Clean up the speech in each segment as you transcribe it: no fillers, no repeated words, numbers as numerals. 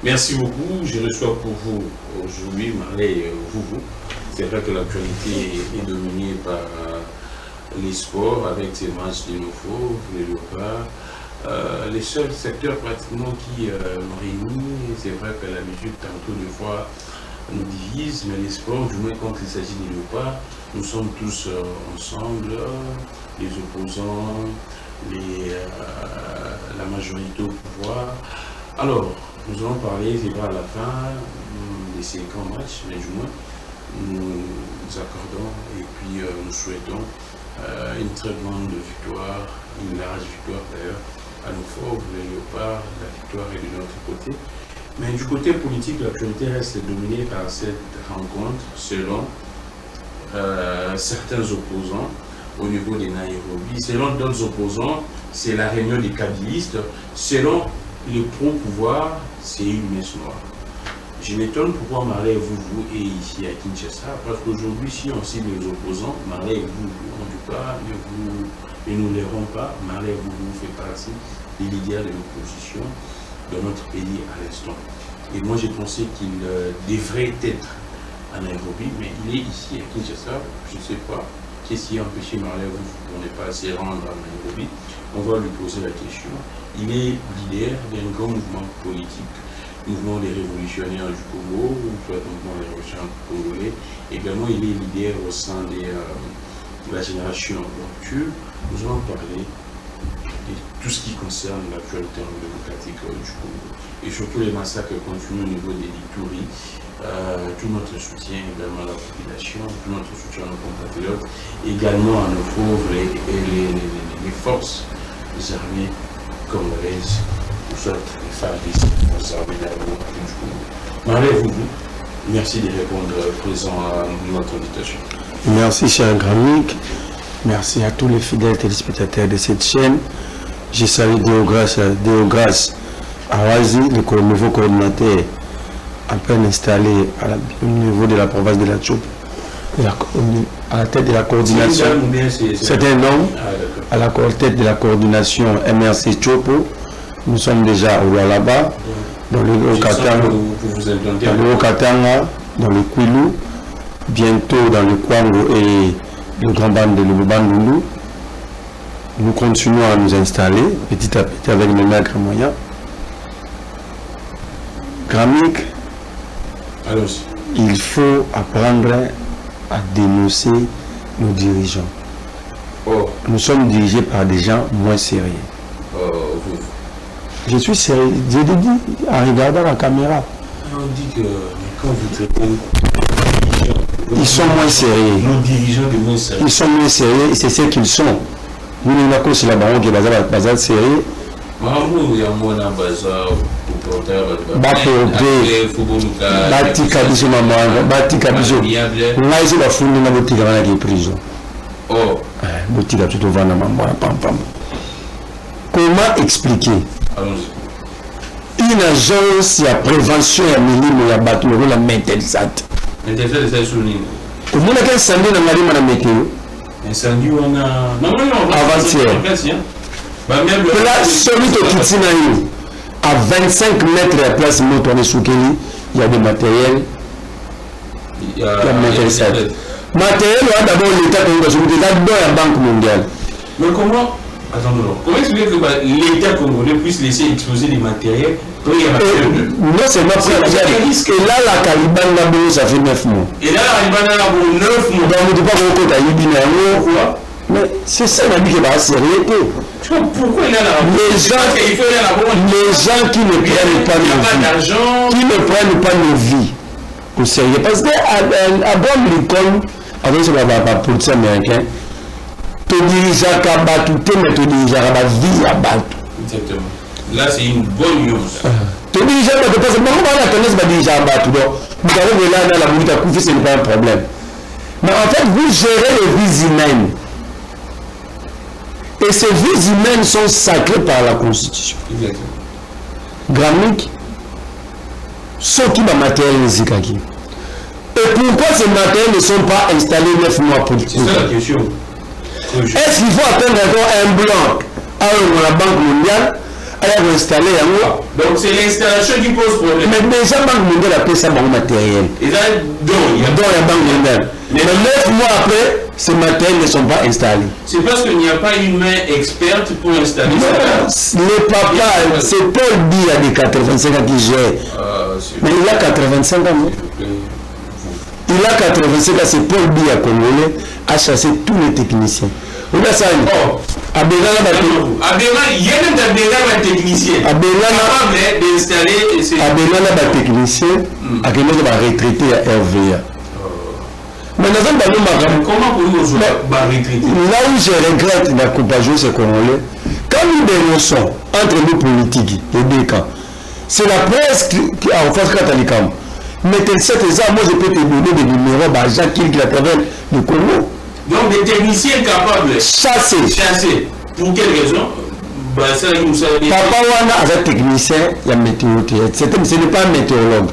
Merci beaucoup. Je reçois pour vous aujourd'hui Marley Vouvou. C'est vrai que l'actualité est dominée par les sports avec ces matchs de nouveau, les Léopards. Les seuls secteurs pratiquement qui nous réunissent, c'est vrai que la musique tantôt des fois nous divise, mais les sports, du moins quand il s'agit des Léopards, nous sommes tous ensemble, les opposants, la majorité au pouvoir. Alors, nous allons parler, c'est pas à la fin des 5 matchs, mais du moins, nous accordons et puis nous souhaitons une très grande victoire, une large victoire d'ailleurs, à nos fauves, les Léopards, la victoire est de notre côté. Mais du côté politique, l'actualité reste dominée par cette rencontre selon certains opposants au niveau des Nairobi. Selon d'autres opposants, c'est la réunion des kabylistes. Selon le pro-pouvoir, c'est une messe noire. Je m'étonne pourquoi Marley Vouvou est ici à Kinshasa, parce qu'aujourd'hui, si on cible les opposants, Marley Vouvou, en tout cas, ne nous l'airons pas. Marley Vouvou fait partie des leaders de l'opposition de notre pays à l'instant. Et moi, j'ai pensé qu'il devrait être à Nairobi, mais il est ici à Kinshasa. Je ne sais pas qu'est-ce qui a empêché Marley Vouvou pour ne pas se rendre à Nairobi. On va lui poser la question. Il est leader d'un grand mouvement politique, mouvement des révolutionnaires du Congo, soit mouvement des révolutionnaires congolais. Également, il est leader au sein de la génération rupture. Nous allons parler de tout ce qui concerne l'actualité démocratique du Congo. Et surtout les massacres continuent au niveau des Litouris. Tout notre soutien également à la population, tout notre soutien à nos compatriotes, également à nos pauvres et les forces des armées congolaises, soit les FARDC, les armées de la République du Congo. Marley Vouvou, merci de répondre présent à notre invitation. Merci cher Gramic, merci à tous les fidèles téléspectateurs de cette chaîne. Je salue Déograce Awazi, le nouveau coordinateur à peine installé au niveau de la province de la Tchoup, à la tête de la coordination. C'est un homme à la tête de la coordination MRC Tchopo. Nous sommes déjà au Lualaba, dans le Haut-Katanga, dans le Kwilu, bientôt dans le Kwango et le Grand Band de Lubandundu. Nous continuons à nous installer petit à petit avec nos maigres moyens. Gramic, il faut apprendre à dénoncer nos dirigeants. Nous sommes dirigés par des gens moins sérieux. Je suis sérieux. Je l'ai dit en regardant la caméra. On dit que quand vous traitez ils sont moins sérieux. Nos dirigeants de moins sérieux. Ils sont moins sérieux et c'est ce qu'ils sont. Nous, nous avons aussi la baronne qui est basée sérieux. Comment expliquer une agence de prévention et minime ya bato la Metelsat? Comment est-ce que ça n'a pas météo? Avant-hier. Là, celui de Kitinaï, à 25 mètres de la place moto on est sous Kelly, il y a des matériels. Il y a matériel, d'abord l'État congolais, d'abord la Banque mondiale. Mais comment expliquer que l'État congolais puisse laisser exposer des matériels? Non seulement pour la risque. Et là, la Caliban, ça fait 9 mois. Et là, la Caliban, 9 mois. Donc, on ne dit pas qu'on peut aller. Mais c'est ça, on a dit qu'il va sérieux. Pourquoi il y a les gens qui ne prennent pas nos vies, qui ne prennent pas nos vies au sérieux. Parce qu'Abraham Lincoln, avec la police américaine, te dirige à Kabatou, mais te dirige à la vie à Batou. Exactement. Là, c'est une bonne news. Te dirige à Batou, parce que moi, on a tendance à diriger à Batou. Donc, vous avez là, dans la minute à couper, ce n'est pas un problème. Mais en fait, vous gérez les vies humaines. Et ces vies humaines sont sacrées par la Constitution. Exactement. Gramic, ceux qui ont matériel Zikaki. Et pourquoi ces matériels ne sont pas installés 9 mois pour c'est ça la question. Est-ce qu'il faut attendre encore un blanc à la Banque mondiale allez installer donc c'est l'installation qui pose problème. Mais déjà Banque mondiale a fait ça dans le matériel. Et là, il y a Banque mondiale. Mais 9 mois après, ces matériels ne sont pas installés. C'est parce qu'il n'y a pas une main experte pour installer ça. Le papa, c'est Paul Biya de 85 ans qui gère. Mais il a 85 ans. Il a 85 ans, c'est Paul Biya congolais, a chassé tous les techniciens. Il y a ça. Abelana, il y a même des techniciens. Capable d'installer. Abelana, technicien, a quelqu'un va retraiter à RVA. Mais comment pouvons-nous retraiter? Là où je regrette la compagnie, c'est congolais. Quand nous dénonçons entre nous politiques, les deux camps, c'est la presse qui a en face catholique. Mais cette moi je peux te donner des numéros à Jacques qui à travers le Congo. Donc des techniciens capables de chasser. Pour quelle raison? Papa Wana a un technicien, il y a un météo. Ce n'est pas un météorologue.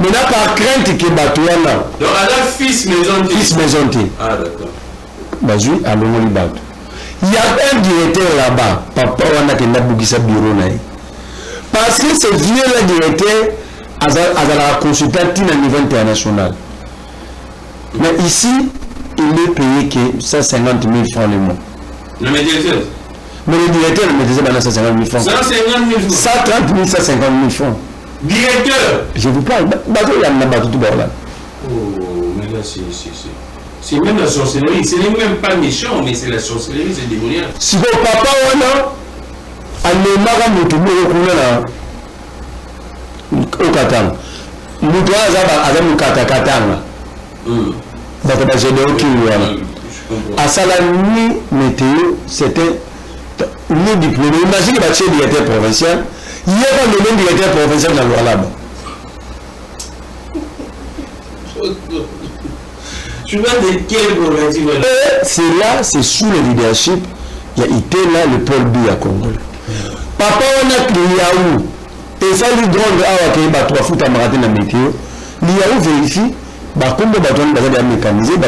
Maintenant, par crainte que Batouana. Donc, elle a fils maison. Ah, d'accord. Bazui, à l'Omolibat. Il y a un directeur là-bas, Papa Wana qui n'a pas de bureau. Parce que ce vieux directeur a consulté à niveau international. Mais ici, il est payé que 150 000 francs le mois. Le directeur? Mais le directeur me disait 150 000 francs. 150 000 francs? 130 000, 150 000 francs. Directeur? Je vous parle. Oh, mais là, c'est même la sorcellerie. Ce n'est même pas méchant, mais c'est la sorcellerie, c'est démoniaque. Si vos papa a un mara mutubu au Katanga. Mutu a un Katanga. Bato ba généo qui à Salami météo, c'était nous diplômé. Imagine que tu es directeur provincial. Il y a le même directeur provincial dans le Walab. Tu vas de quel province? C'est là, c'est sous le leadership. Il y a été là le Paul Biya Congolais. Papa, on a Liaou. Et ça, lui grande awa qui est trois foot à marathon dans la météo. Liaou vérifie. Comme le bâton est mécanisé, ok,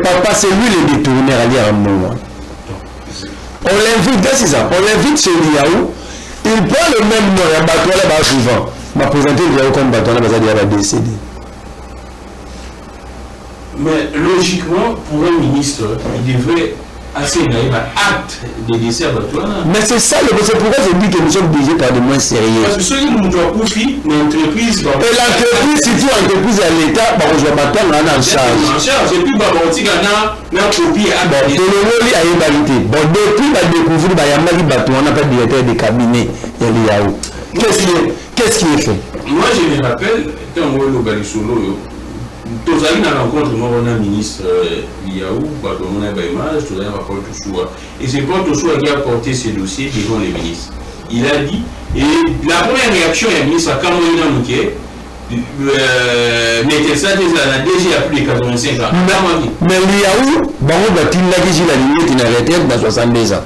papa, c'est lui le détourneur à dire un moment. On l'invite, c'est ça. On l'invite chez Liaou. Il prend le même nom, il y a bâton là-bas souvent. M'a présenté Liaou comme bâton là-bas, il va décéder. Mais logiquement, pour un ministre, il devrait assez acte de décès à Batouana. Mais c'est ça, c'est pourquoi je dis que nous sommes obligés par des moins sérieux. Parce que ceux qui nous ont confié, l'entreprise. Et l'entreprise, si tu l'entreprise à l'État, je vais Batouana en charge. En charge, et puis Babantika n'a copie à Bon, Tolongoli a égalité. Bon, depuis la découverte, il y a un Batouana, pas de directeur de cabinet, il y a Liaou. Qu'est-ce qui est fait? Moi, je me rappelle, quand on voit le Balisolo, tous les rencontres, moi, on a un ministre Liaou, on a un image, tout à Paul Toussoua. Et c'est Paul Toussoua qui a porté ce dossier devant les ministres. Il a dit, et la première réaction du ministre à Cameroun Mouké, mais ça, la DG a plus de 85 ans. Mais Liaou, il a dit la ligne qui n'a arrêté dans 72 ans.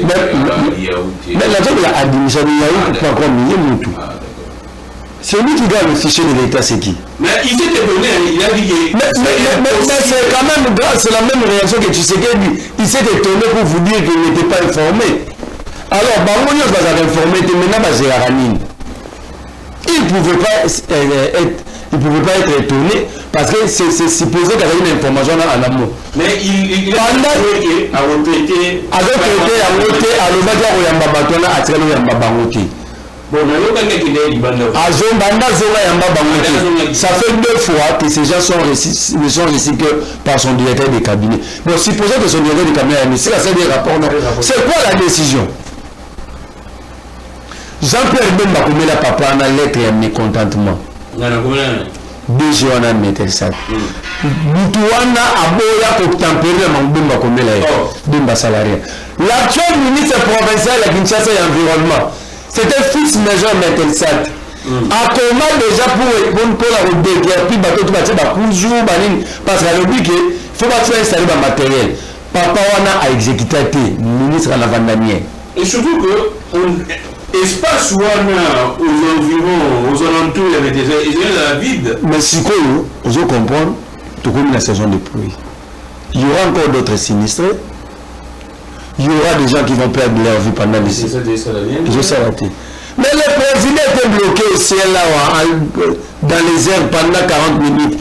Mais la chose de l'administration de Liaou, pas encore millier tout. C'est lui qui doit le fichier de l'État, c'est qui? Mais il s'est étonné, il a dit que... Mais c'est quand même grave, c'est la même réaction que tu sais qu'il dit. Il s'est étonné pour vous dire qu'il n'était pas informé. Alors, Bango Nyos va informer, maintenant, il ne pouvait pas être étonné parce que c'est supposé qu'il y avait une information en amont. Mais il a retraité, ça fait 2 fois que ces gens sont recyclés par son directeur de cabinet. Donc, supposons que son directeur de cabinet a mis, c'est des rapports. C'est quoi la décision? Jean-Pierre Bemba comme la papa a lettre et un mécontentement. DG on a mettre ça. Boutouana aboya pour tempérer mon Bemba comme la Bemba salarié. L'actuel ministre provincial de Kinshasa et environnement, c'était fils major Metelsat. A comment déjà pour la route puis bateau tout bâtir parce qu'à le but qu'il faut pas faire installer le matériel. Papa Wana a exécuté ministre à la Vandanier. Et surtout que espace où aux environs, aux alentours, il y avait déjà vide. Mais si vous comprenez, tout comme la saison de pluie, il y aura encore d'autres sinistrés. il y aura des gens qui vont perdre leur vie pendant les C'est ça, Ils ont salaté. Mais le président était bloqué au ciel là, dans les airs pendant 40 minutes.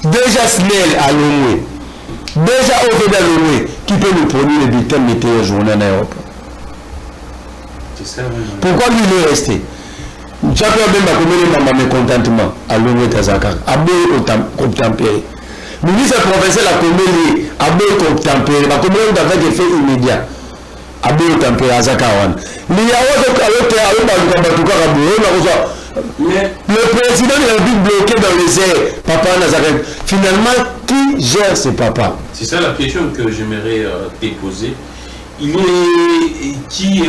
Déjà Snell à Lomoué. Déjà Oveda Lomoué, qui peut nous produire les bulletins météo journée en Europe. Pourquoi lui il est resté? Chaque fois même à communiquer ma mécontentement à Lomoué Tazakar. À Boé au tempéré. Le ministre provincial a communiqué à Boé au tempéré. Ma communiqué a fait effet immédiat. À Boé au tempéré à Zakawan. Le président de la République bloqué dans les airs, papa Nazareth. Finalement, qui gère ce papa? C'est ça la question que j'aimerais te poser. Il est qui est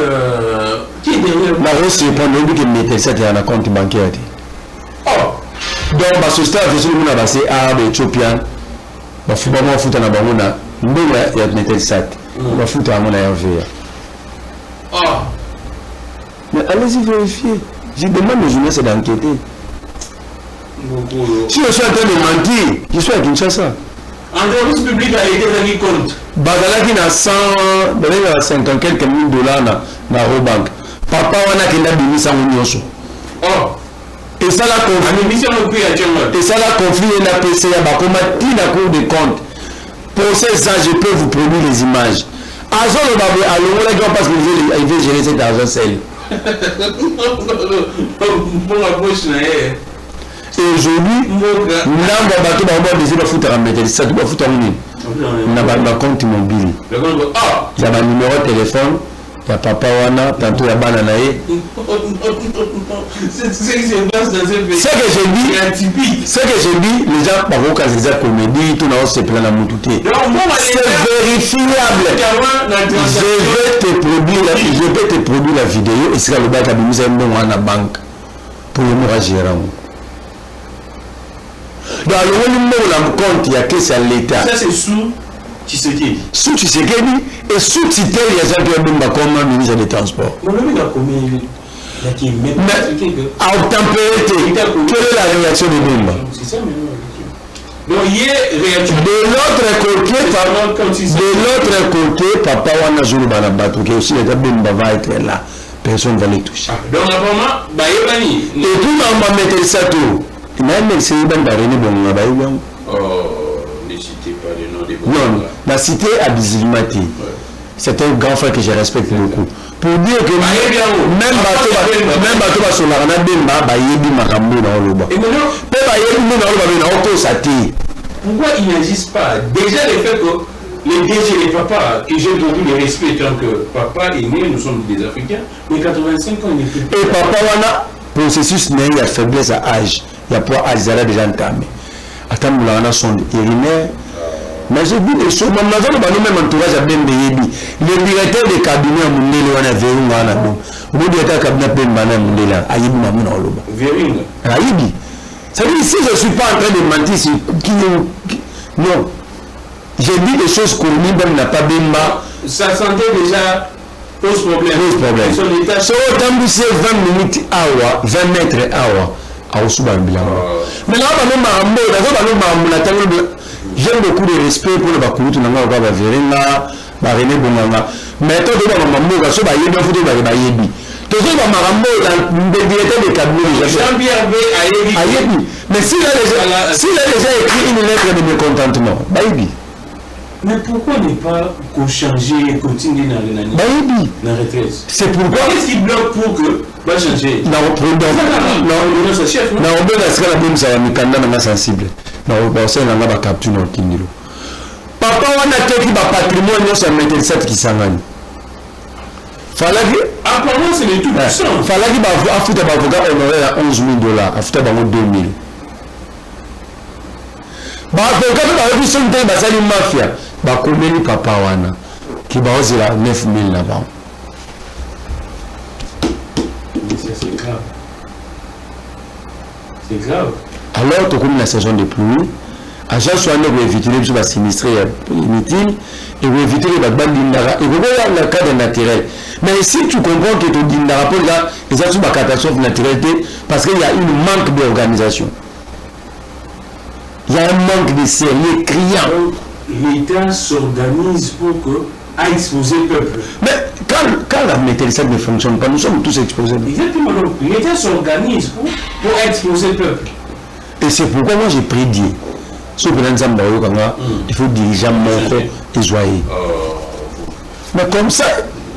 derrière la Russie répond au que mettait ça dans un compte bancaire. Oh, donc ma société a fait le passé arabe éthiopien. Ma fille maman fout en abandonna. Nous il y a mettait ça. Ma fout en mon RV. oh. Mais allez-y vérifier. Je demande aux journalistes d'enquêter. Si je suis en train de mentir, je suis à Kinshasa. En service public a été rendu compte. Bazalaki na 50 quelques mille dollars na Robank. Papa wana kenda bimisa nyonso. Oh. Et ça la conflit. Et ça la conflit na PC ya bakoma tina cour de compte. Pour ça je peux vous produire les images. Azon le babé alongo la parce que il veut gérer cet argent seul. Pour la bouche na yé. Et aujourd'hui, namba bato ba ba décider de foutre en métal, ça doit foutre en ligne. Na ba compte mobile. Le compte ah, il y a un numéro de téléphone, il y a papa wana, tantôt il y a banana yé. C'est ce qui se passe dans ce pays. Ce que je dis, c'est atypique. Ce que je dis, les gens par contre quand ils comédie, tout n'a pas plein à moutouté. C'est vérifiable. Je vais te produire la vidéo et c'est le bac à bimisa mbongo na banque pour le mura gérant. Dans le numéro de compte, il y a que c'est l'État. Ça c'est sous Tshisekedi. Sous Tshisekedi et sous Tshisekedi, il y a Jean-Pierre Bemba comme ministre des Transports. Mais le gars combien mais à tempérité, quelle est la réaction de Bemba? C'est ça maintenant. Donc il y a réaction. De l'autre côté, papa wana jour banabato qui aussi l'État Bemba va être là. Personne ne va les toucher. Donc apparemment, bah yebani. Et puis on va mettre ça tout. Il m'a même essayé de René Bonga Baïbian. Oh, ne citez pas le nom des bons. Non, la cité à Bizimati. C'est un grand frère que je respecte beaucoup. Pour dire que même bateau va sur la rana Bemba, Baïbi Makambo dans le bas. Et maintenant, Baïbi dans le bas, on sati. Pourquoi ils n'agissent pas? Déjà le fait que les DG, les papas, que j'ai donné le respect tant que papa est né, nous sommes des Africains, mais 85 ans, il n'est plus. Et papa, on a processus né, il y a faiblesse à âge. Il y a pas âge, il y a déjà entamé. Attends, on a son urinaire. Mais j'ai vu des choses, même entourage à Ben Beyebi. Le directeur de cabinet à Mundele, on a Véring, on a bon. Le directeur de cabinet à Ben Bana Mundele, Aïbi Mamoun en Loba. Véring. Aïbi. Ça veut dire, si je ne suis pas en train de mentir, non. J'ai dit des choses qu'on n'a pas Bemba. Sa santé déjà pose problème. Son état. So, autant que c'est 20 minutes à 20 mètres à Osubanbila. Mais là, j'aime beaucoup de respect pour le Bakoutou, Nanga, Véringa, René Bonanga. Mais quand on va Mambo, so, il y a un photo de Bayebi. Toujours dans Marambo, le directeur de cabinet. Jean-Pierre B. Ayebi. Mais s'il a déjà écrit une lettre de mécontentement, Bayebi. Mais pourquoi ne pas changer, continuer dans la retraite? C'est pourquoi. Qu'est-ce qui bloque pour que va changer? Non, sensible. Non, c'est un capture dans le Kindilo. Papa, on a quelqu'un qui patrimoine, ça mettait 7 qui s'engage. Fallait que. Apparemment, c'est le tout puissant. Fallait qu'il a foutu un avocat honoraire à $11 000, a foutu un 2 000. Bah, quand on a vu son temps, bah, ça lui mafia. Bah, combien de papa wana qui va oser la 9 000 là-bas. Mais ça, c'est grave. C'est grave. Alors, tu connais la saison de pluie. Agent soit là pour éviter les choses sinistrées inutiles et pour éviter les bandes d'Indara. Et pour le cadre naturel. Mais si tu comprends que tu dis Indara, il y a une catastrophe naturelle parce qu'il y a une manque d'organisation. Il y a un manque de sérieux criant. L'État s'organise pour que à exposer le peuple. Mais quand la météorite ne fonctionne pas, nous sommes tous exposés. Exactement. Donc, l'État s'organise pour exposer le peuple. Et c'est pourquoi moi j'ai prédit. Il faut diriger mon et joyeux. Mais comme ça.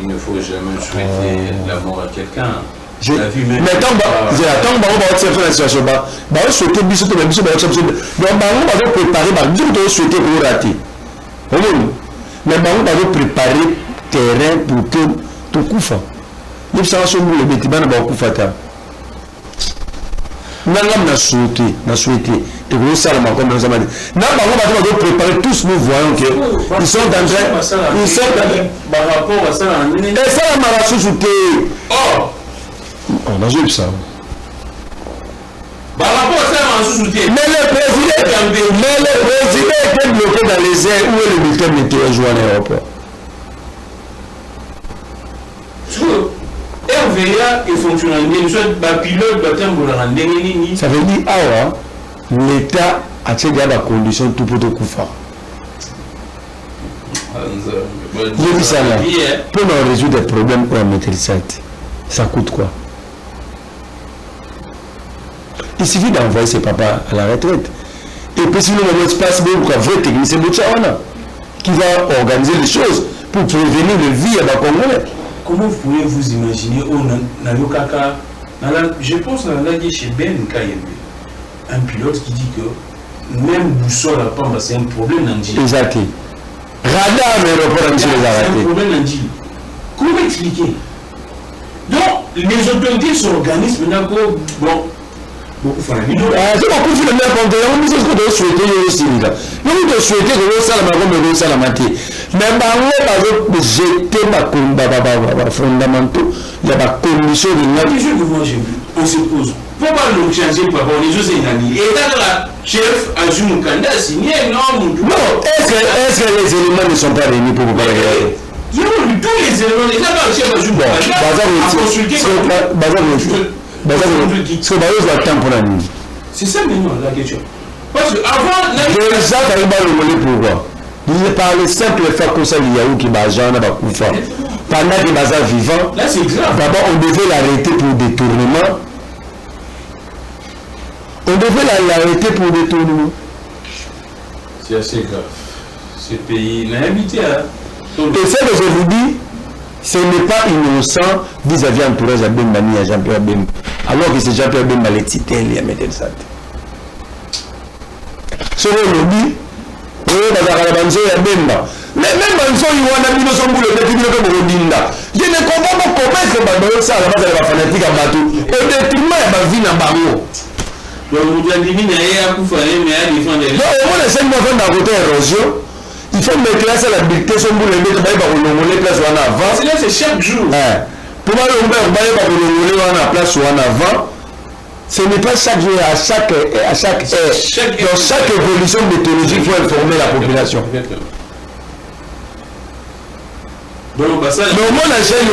Il ne faut jamais souhaiter la mort à quelqu'un. Mais tant que vous avez situation, vous avez souhaité souhaiter pour rater. Mais vous avez préparé terrain pour que tout coupe. Il faut savoir que le bâtiment n'a pas coupé. N'a souhaité et vous savez comme nous avons dit. On va préparer tous, nous voyons que ils sont en train, ils sont par rapport à ça, et ça m'a rassouté. Oh, on a joué ça. Par rapport à ça, on a rassouté. Mais le président était bloqué dans les airs où est le bulletin météo joué en aéroport. RVA est fonctionnel, pilote ça veut dire l'État a tiré la condition tout pour te couper. Je dis ça là. Pour nous résoudre des problèmes pour la maîtrise, ça coûte quoi? Il suffit d'envoyer ses papas à la retraite. Et puis si nous avons un espace pour un vrai technicien qui va organiser les choses pour prévenir le vie à la Congolais. Comment vous pouvez vous imaginer je pense qu'on a dit chez Ben Kayembe, un pilote qui dit que même boussole à Pamba, c'est un problème dans Djibouti. Exact. Radar aéroport c'est un problème dans Djibouti. Comment expliquer? Donc, les autorités s'organisent maintenant que, bon, beaucoup font la vidéo. C'est beaucoup de même quand on dit que vous souhaitez aussi. Nous souhaitons que vous soyez ça la matière. Mais on va jeter les fondamentaux, il y a des conditions de la vie. On se pose. Pourquoi nous changer par rapport aux autres États? Et là, la chef Azumukanda a signé non. Est-ce que les éléments ne sont pas réunis pour vous parler? Il y a eu tous les éléments. Et là, le chef Azumukanda a consulté. C'est ça maintenant la question. Parce qu'avant, déjà, tu arrives à le voler pourquoi? Il par le simple fait que ça, il y a eu qui va jamais couper. Pendant que Baza vivant, là c'est grave. D'abord, on devait l'arrêter pour détournement. C'est assez grave. Ce pays n'a habité à. Et ça que je vous dis, ce n'est pas innocent vis-à-vis de l'entourage de Bembani à Jean-Pierre Bemba. Alors que c'est Jean-Pierre Bemba les titres, il y a mis des sacs. Ce que je dis, mais même Banzo, il y a un innocent boulot, je ne comprends pas comment est-ce que ça va fanatique à Batou. Au détriment de la vie dans Bango. Donc, vous avez dit, mais on essaie de faire d'un côté érosion. Il faut mettre là, c'est l'habileté, son boulot, mettre les places en avant. C'est chaque jour. Pour moi, on va place en avant. Ce n'est pas chaque jour, à chaque dans chaque évolution météorologique, il faut informer la population. Mais au moins, la chaîne,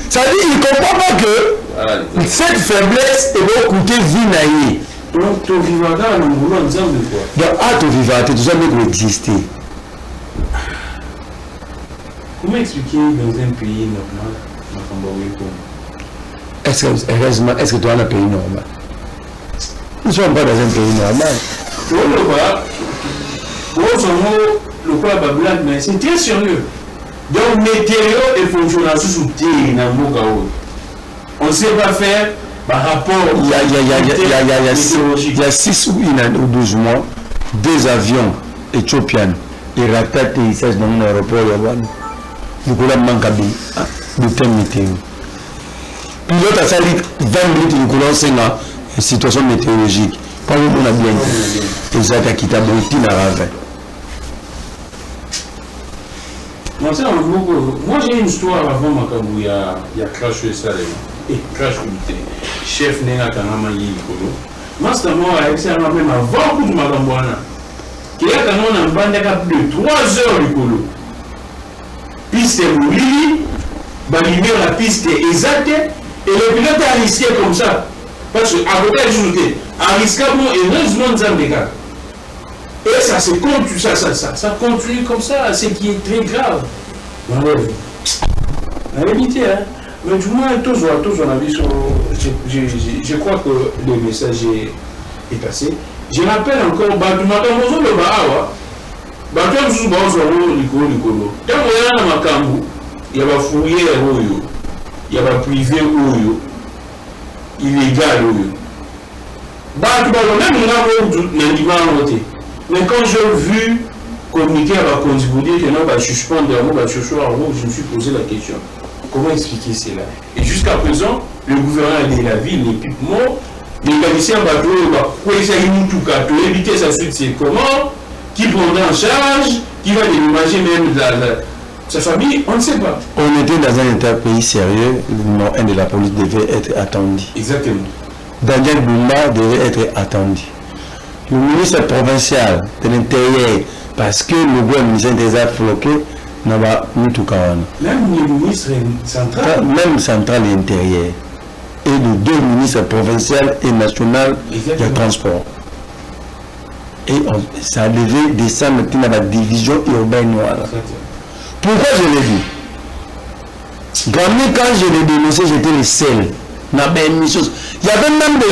ça dit qu'il ne comprend pas que cette faiblesse va coûter vie. Donc, tu vivras dans le boulot en disant de quoi? Donc, tu vivras, tu dois même exister. Comment expliquer dans un pays normal, est-ce que tu as un pays normal? Nous ne sommes pas dans un pays normal. Le quoi Babylone, mais c'est très sérieux. Donc, météo et fonctionnel sous terre dans Mokaou. On ne sait pas faire par rapport il y a 6 ou 12 mois, 2 avions éthiopiens et rattatent et ils dans mon aéroport. Du coup, là, manque de temps météo. Puis l'autre a sali 20 minutes du courant, c'est une situation météorologique. Pas le monde a bien dit. Et ça a quitté la routine à ravin. Moi j'ai une histoire avant Makabou, il y a crash ça et crash unité. Chef Nenga Kanama Yikolo. Master moi avec ça même avant coup de Magambouana. Qui a quand on a bandé plus de 3 heures du colo. Piste Mouli, balimer la piste exacte et le pilote a risqué comme ça. Parce qu'à côté de l'unité, à risquer heureusement dans les cas. Et ça se continue, ça continue comme ça, ce qui est très grave. On a évité, hein. Mais du moins, tous on a vu sur. Je crois que le message est passé. Je rappelle encore, il y a des fourrières, il y a des privés, illégal. Mais quand j'ai vu communiquer à la contribuer que non, suspendre, je me suis posé la question. Comment expliquer cela? Et jusqu'à présent, le gouvernement de la ville, l'équipement, les policiers en bateau, éviter sa suite, c'est comment? Qui prendra en charge? Qui va déménager même sa famille? On ne sait pas. On était dans un état pays sérieux, le numéro 1 de la police devait être attendu. Exactement. Daniel Bumba devait être attendu. Le ministre provincial de l'Intérieur, parce que le gouvernement des a floqué, n'a pas mis tout cas. Même le ministre central. Même central et intérieur. Et les deux ministres provinciaux et national de transport. Et ça devait descendre dans la division urbaine noire. Pourquoi je l'ai dit? Quand je l'ai dénoncé, j'étais le seul. Il y avait même des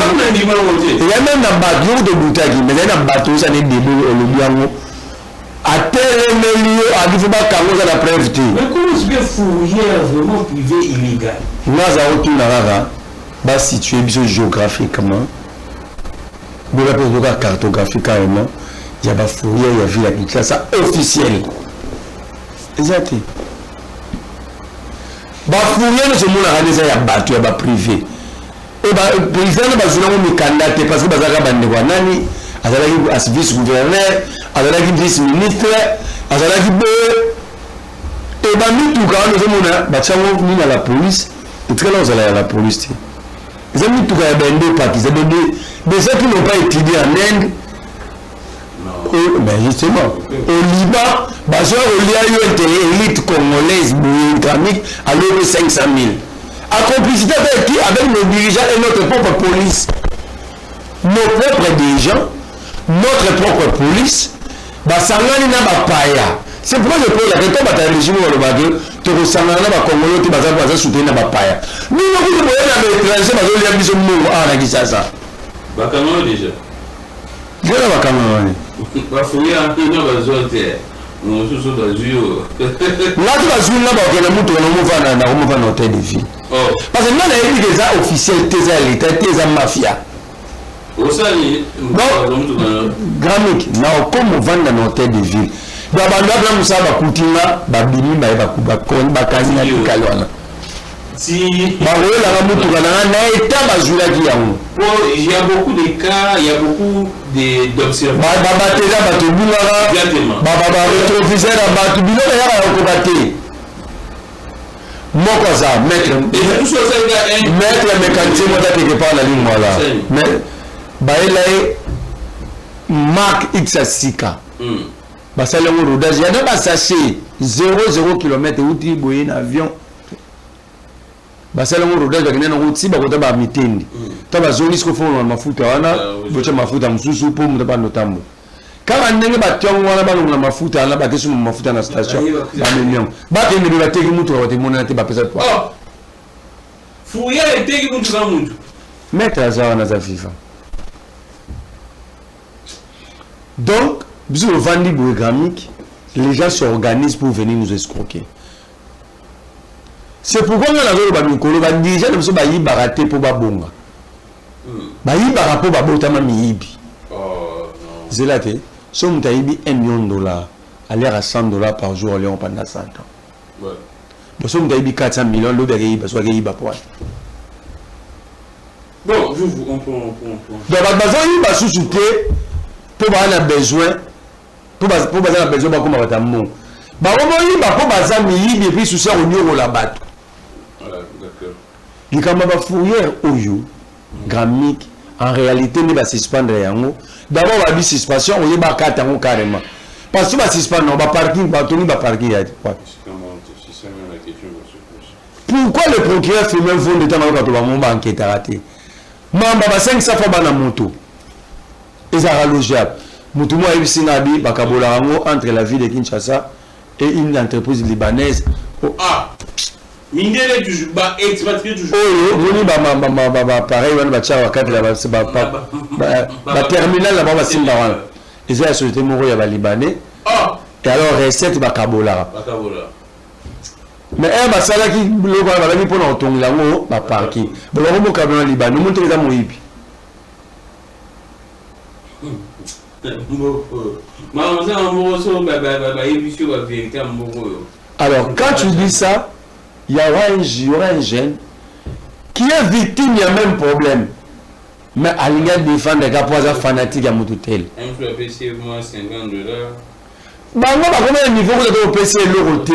il y a même un bateau de Boutaki, mais il y a un bateau, ça n'est pas le biango. À tel milieu, à il faut pas qu'à la preuve. Mais comment se fait fourrière vraiment privé illégal? Nous avons tout là, situé géographiquement, cartographiquement, il y a des fourrières, il y a ville ça officiel. Exact. Les fourrières, c'est mon il y a bateau, il y a privé. Et le président a candidat parce que Nani, a vice-gouverneur, a vice-ministre, a et tout cas, nous la police, et très longtemps à la police. Ils ont mis tout cas deux parties, des gens qui n'ont pas étudié en Inde. Ben justement, au Liban, il y a eu une élite congolaise, islamique, à l'euro 500 000. À complicité avec qui? Avec nos dirigeants et notre propre police. Nos propres dirigeants, notre propre police, c'est pourquoi je pose la question à régime au Lobado, tu ressens un Congolais qui va soutenir la paille. Nous, nous pouvons l'étranger, mais on a mis au monde à la Gissasa. Bacano déjà. Je vais à Cameroun. Va fouiller un peu dans la zone. Nous sommes dans le jeu. Là, tu vas jouer là-bas, on a monté dans l'hôtel de ville. Parce que nous, on a dit que ça officiel, l'État, c'est mafia. Au sein de Gramic, comme on vend dans l'hôtel de ville. Donc, on a ça, Bakutina, Babini, Bakani, Kalwana. Si. Il y a beaucoup de cas, il y a beaucoup d'observations. Maître mécanicien, quelque part la ligne, voilà. Mais, Marc Xasika. Basala un rodage, il y a un sachet 0,0 km où tu es un avion. Basala un rodage, il y a un route, si tu as un meeting. Tu as besoin de ce qu'il faut dans ma foute, tu as ma foute à Moussou pour me faire notamment. Quand on a un bâton, on a besoin de ma foute, on a besoin de ma foute à la station. Bâton de la télé, on a besoin de ma foute. Fouiller et télé, on a besoin de mettre à ça, on a sa FIFA. Donc, bisous le vendu biographie, les gens s'organisent pour venir nous escroquer. C'est pourquoi on a besoin de Mikolo, les dirigeants ne sont pas baratés pour Babonga. Bayi barapo babotama miyibi. C'est là que si on a $1 million, à l'air à $100 par jour Léon pendant 100 ans. Donc si on a 400 millions, l'autre est besoin de poids. Bon, on peut. Donc, il y a sous-souté pour avoir besoin. Pour avoir besoin de comme un mot. Bah, on va pas baser miyibi et puis sous ça on y a la batte. Voilà, d'accord. Il y a un fourrière au jour. Gramique, en réalité, on va suspendre. D'abord, on va dire suspension, on va faire carrément. Parce que on va suspendre, on va parking, on va parking. Pourquoi le procureur fait même fond de temps quand on va enquêter raté? Mamba 500 fois dans la moto. Et ça va loger. Moutoumou a eu Sinabi, Bakabolarango, entre la ville de Kinshasa et une entreprise libanaise. Ah! Mindele toujours, expatrié toujours. Oh, oui, pareil, on va faire la terminale là-bas, va Simbaran. Ils ont la société Moro, il y a Libanais. Et alors, recette Bakabola. Mais un basala qui le va aller pour l'entendre là-haut, va parquer. Bon, on va au Liban, nous montrons les amours. Alors, quand tu dis ça, il y aura un jeune qui est victime, il y a même problème. Mais à l'égard de défendre les gars pour être fanatique à Moutoutel. Un fleur PC, moi, $50. Bango bakoma na niveau ko to PC loko te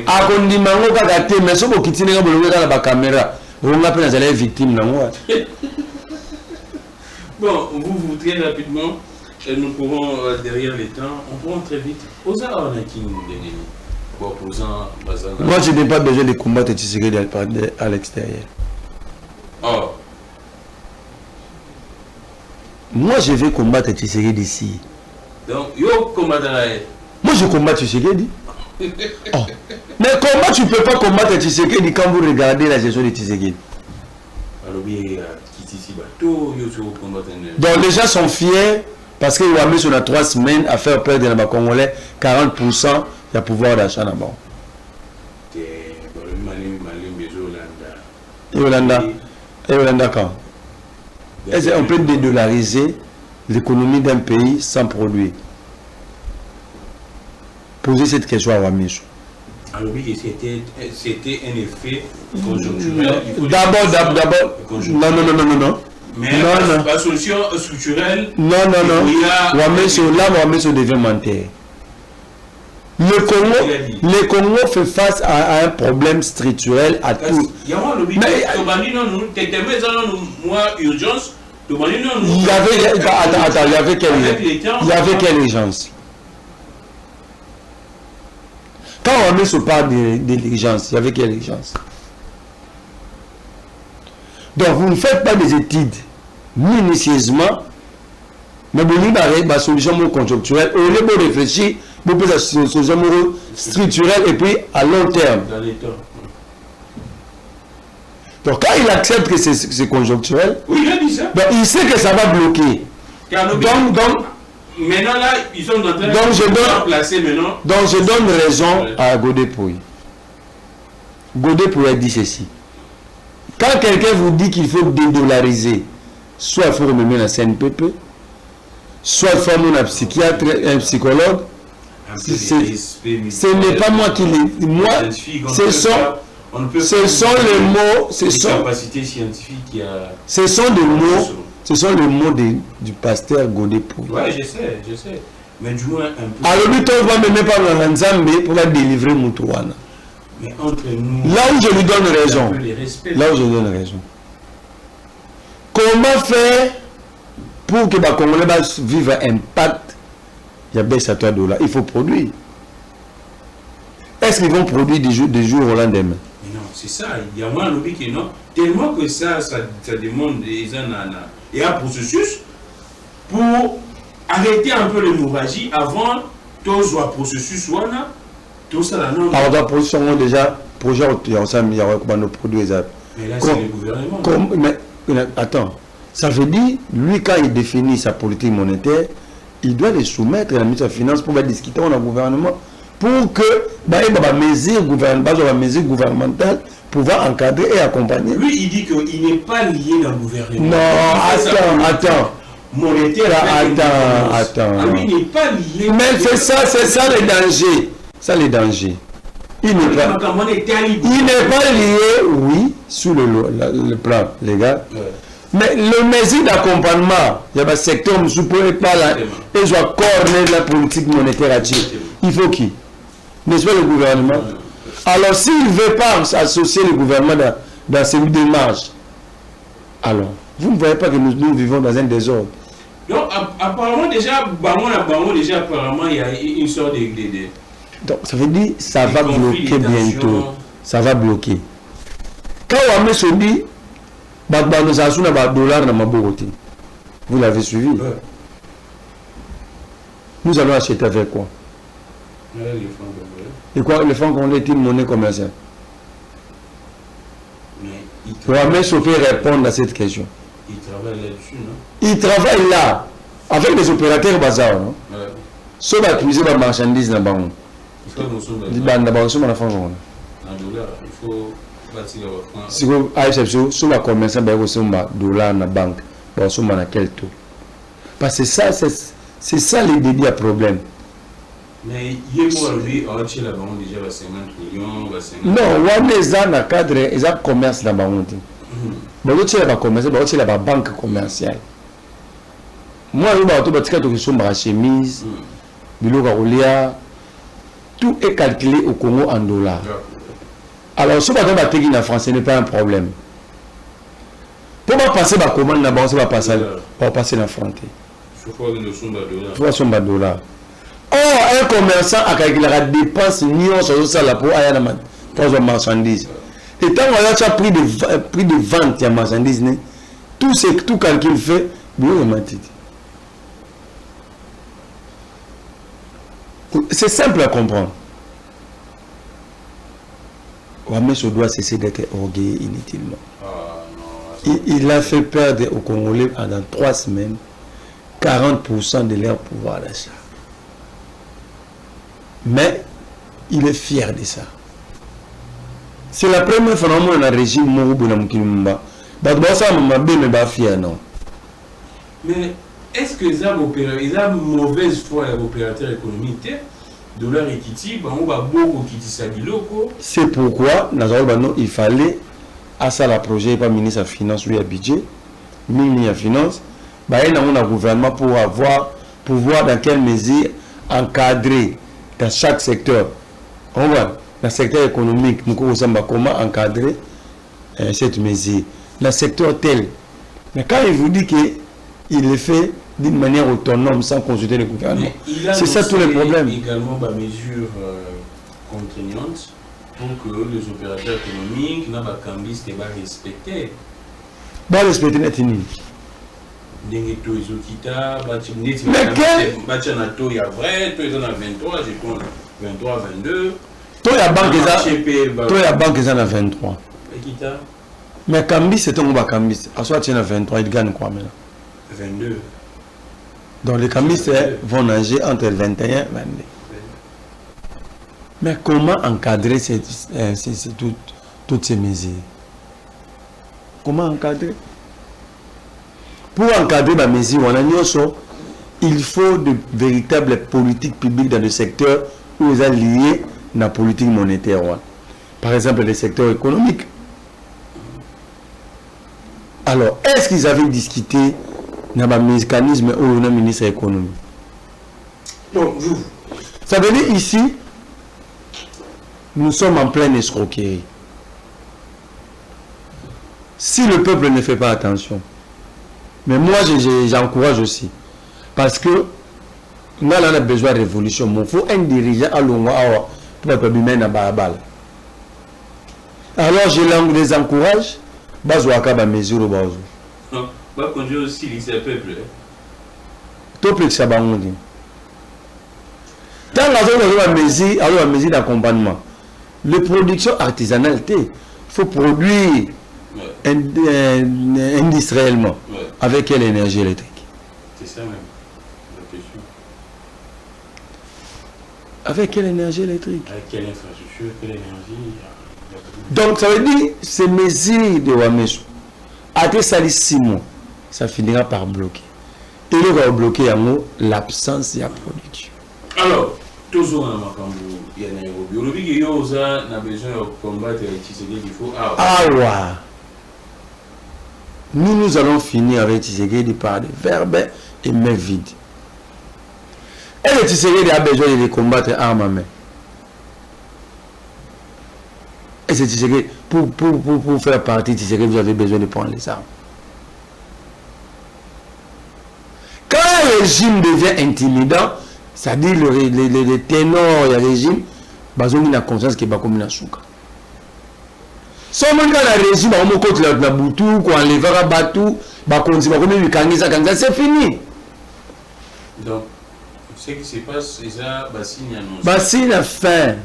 akondi mango kaka te mais so bokitine nga bolongo kala ba caméra on appelle les victimes na moi. Bon, vous très rapidement nous pourrons derrière les temps on pourra très vite aux arnaquins de bon posant bazana. Moi je n'ai pas besoin de combattre Tshisekedi à l'extérieur. Oh. Moi je vais combattre Tshisekedi ici. Donc, yo combattre. Moi je combats Tshisekedi. Oh. Mais comment tu ne peux pas combattre Tshisekedi quand vous regardez la gestion de Tshisekedi? Donc les gens sont fiers parce qu'ils ont mis sur 3 semaines à faire perdre les Congolais 40% de pouvoir d'achat là-bas. Et Hollanda quand? Est-ce qu'on peut dédollariser l'économie d'un pays sans produit? Poser cette question à Wamicho. Alors oui, c'était un effet conjoncturel. D'abord. Non. Mais la solution structurelle. Non. Wamicho devient menteur. Le Congo fait face à un problème structurel à tout. Il y avait quelle urgence? Quand on se parle de l'urgence, il y avait quelle urgence? Donc vous ne faites pas des études minutieusement, mais vous avez une solution conjoncturelle. Au lieu de réfléchir, vous pouvez une solution structurelle et puis à long terme. Donc quand il accepte que c'est conjoncturel, oui, il a dit ça. Ben, il sait que ça va bloquer. Donc maintenant là, ils sont en train de placer maintenant. Donc je donne raison à Godé Pouy. Godé Pouy a dit ceci. Quand quelqu'un vous dit qu'il faut dédollariser, soit il faut remettre la CNPP, soit il faut amener un psychiatre, un psychologue. Ce n'est pas moi qui les... Moi, ce sont les mots... Ce sont les mots du pasteur Godé Pouy. Oui, je sais. Mais du moins un peu... Alors lui, on va même pas dans Nzambe pour la délivrer Moutouana. Mais entre nous... Là où je lui donne raison. Comment faire pour que les Congolais vivent un pacte? Il y a baisse à toi $. Il faut produire. Est-ce qu'ils vont produire des jours au lendemain? Mais non, c'est ça. Il y a moins lobby qui non. Tellement que ça demande des années. Il y a un processus pour arrêter un peu l'hémorragie avant tous le processus. Tout ça là, non. Alors, dans la position déjà, projet, il y a nos produits. Mais là, c'est le gouvernement. Mais attends, ça veut dire, lui, quand il définit sa politique monétaire, il doit les soumettre à la ministre des Finances pour discuter dans le gouvernement pour que les mesures gouvernementales pouvoir encadrer et accompagner. Lui, il dit qu'il n'est pas lié dans le gouvernement. Non, attends. Monétaire, attends. Lui, il n'est pas lié. Mais c'est ça le danger. Ça, le danger. Il n'est pas lié, oui, sous le plan légal. Ouais. Mais le mesure d'accompagnement, il y a un secteur où je ne pourrais pas là, et je dois coordonner la politique monétaire à Tchèque. Il faut qui? N'est-ce pas le gouvernement? Alors, s'il ne veut pas associer le gouvernement dans ces démarches, alors, vous ne voyez pas que nous vivons dans un désordre. Donc, apparemment, déjà, apparemment, il y a une sorte de... Donc, ça veut dire que ça va bloquer bientôt. Ça va bloquer. Quand on se dit, $, vous l'avez suivi. Nous allons acheter avec quoi? Les francs congolais. Et quoi, les francs congolais est une monnaie commerciale? Ouamessou peut répondre à cette question. Il travaille là-dessus, non? Il travaille là, avec les opérateurs bazar, non? Ouais. Sauf à puiser des marchandises dans le banc. Il faut nous sommes Il faut nous sommes en France. Il faut bâtir le franc. Si vous avez sur la commerçant, vous avez $, dans la banque. Vous avez quel taux? Parce que c'est ça les débits à problème. Mais il y a moi, lui, on a déjà 50 millions. Non, on est dans le cadre, ils ont commerce dans la banque. Vous avez la commerce, vous avez la banque commerciale. Moi, je vais la chemise, tout est calculé au Congo en dollars. Alors, si vous avez la en France, ce n'est pas un problème. Pour passer la commande, on va passer la frontière. Il faut que nous sommes à dollars. Or, un commerçant a calculé la dépense sur ça pour la marchandise. Et tant qu'on a prix de vente de la marchandise, tout calcul fait, c'est simple à comprendre. Ouamessou doit cesser d'être orgueilleux inutilement. Il a fait perdre aux Congolais pendant 3 semaines 40% de leur pouvoir d'achat. Mais il est fier de ça. C'est la première fois que le régime Mourou Mukilumba. Mais est-ce que les ont mauvaise foi les opérateurs économiques de leur équité? C'est pourquoi il fallait à ça le projet par ministre de la Finance ou à budget, ministre de la Finance, il y a un gouvernement pour voir dans quelle mesure encadrer dans chaque secteur. On voit, dans le secteur économique, nous savons comment encadrer cette mesure. Dans le secteur tel. Mais quand il vous dit qu'il est fait d'une manière autonome sans consulter le gouvernement, c'est ça tous les problèmes. Il y a également des mesures contraignantes pour que les opérateurs économiques n'ont pas respecté. Pas respecter net ini. Mais il y a vrai, il y a 23, j'ai compte 23, 22. Toi, il y a banque qui en a 23. Mais Cambis, c'est un groupe à Cambis. À soit tu en as 23, il gagne quoi maintenant? 22. Donc les Cambis vont nager entre 21 et 22. Mais comment encadrer toutes ces mesures? Comment encadrer? Pour encadrer la mesure, il faut de véritables politiques publiques dans le secteur où ils sont liés à la politique monétaire. Par exemple, le secteur économique. Alors, est-ce qu'ils avaient discuté dans le mécanisme où le ministre de l'économie? Bon, ça veut dire ici, nous sommes en pleine escroquerie. Si le peuple ne fait pas attention, mais moi j'encourage aussi, parce que nous avons besoin de révolution. Il faut un dirigeant à l'ongwa pour le peuple à Barabal. Alors je les encourage, bazouaka ba mesure au bazou. Non, pas conduire aussi le peuple. Tout plus ça va on dit. Tant que la mesure d'accompagnement, les productions artisanales, il faut produire industriellement. Avec quelle énergie électrique? C'est ça même. Avec quelle énergie électrique? Avec quelle infrastructure, quelle énergie? Donc ça veut dire ces mesures de Ouamessou, après ça les 6 mois, ça finira par bloquer. Et il va bloquer l'absence de la production. Alors, toujours en Makambo, il y a Nairobi. Il y a besoin de combattre Tshisekedi, il faut. Ah ouais. Nous allons finir avec Tshisekedi par des verbes et mains vides. Et le Tshisekedi a besoin de les combattre armes à main. Et c'est Tshisekedi, pour faire partie de Tshisekedi, vous avez besoin de prendre les armes. Quand le régime devient intimidant, c'est-à-dire les ténors du régime, ils ont une conscience qui est pas comme une souka. Si on a un régime, on a contre la boutou, on enlèvera Batou, c'est fini. Donc, Ce qui se passe, c'est ça, Bassine annonce. Bassine a faim.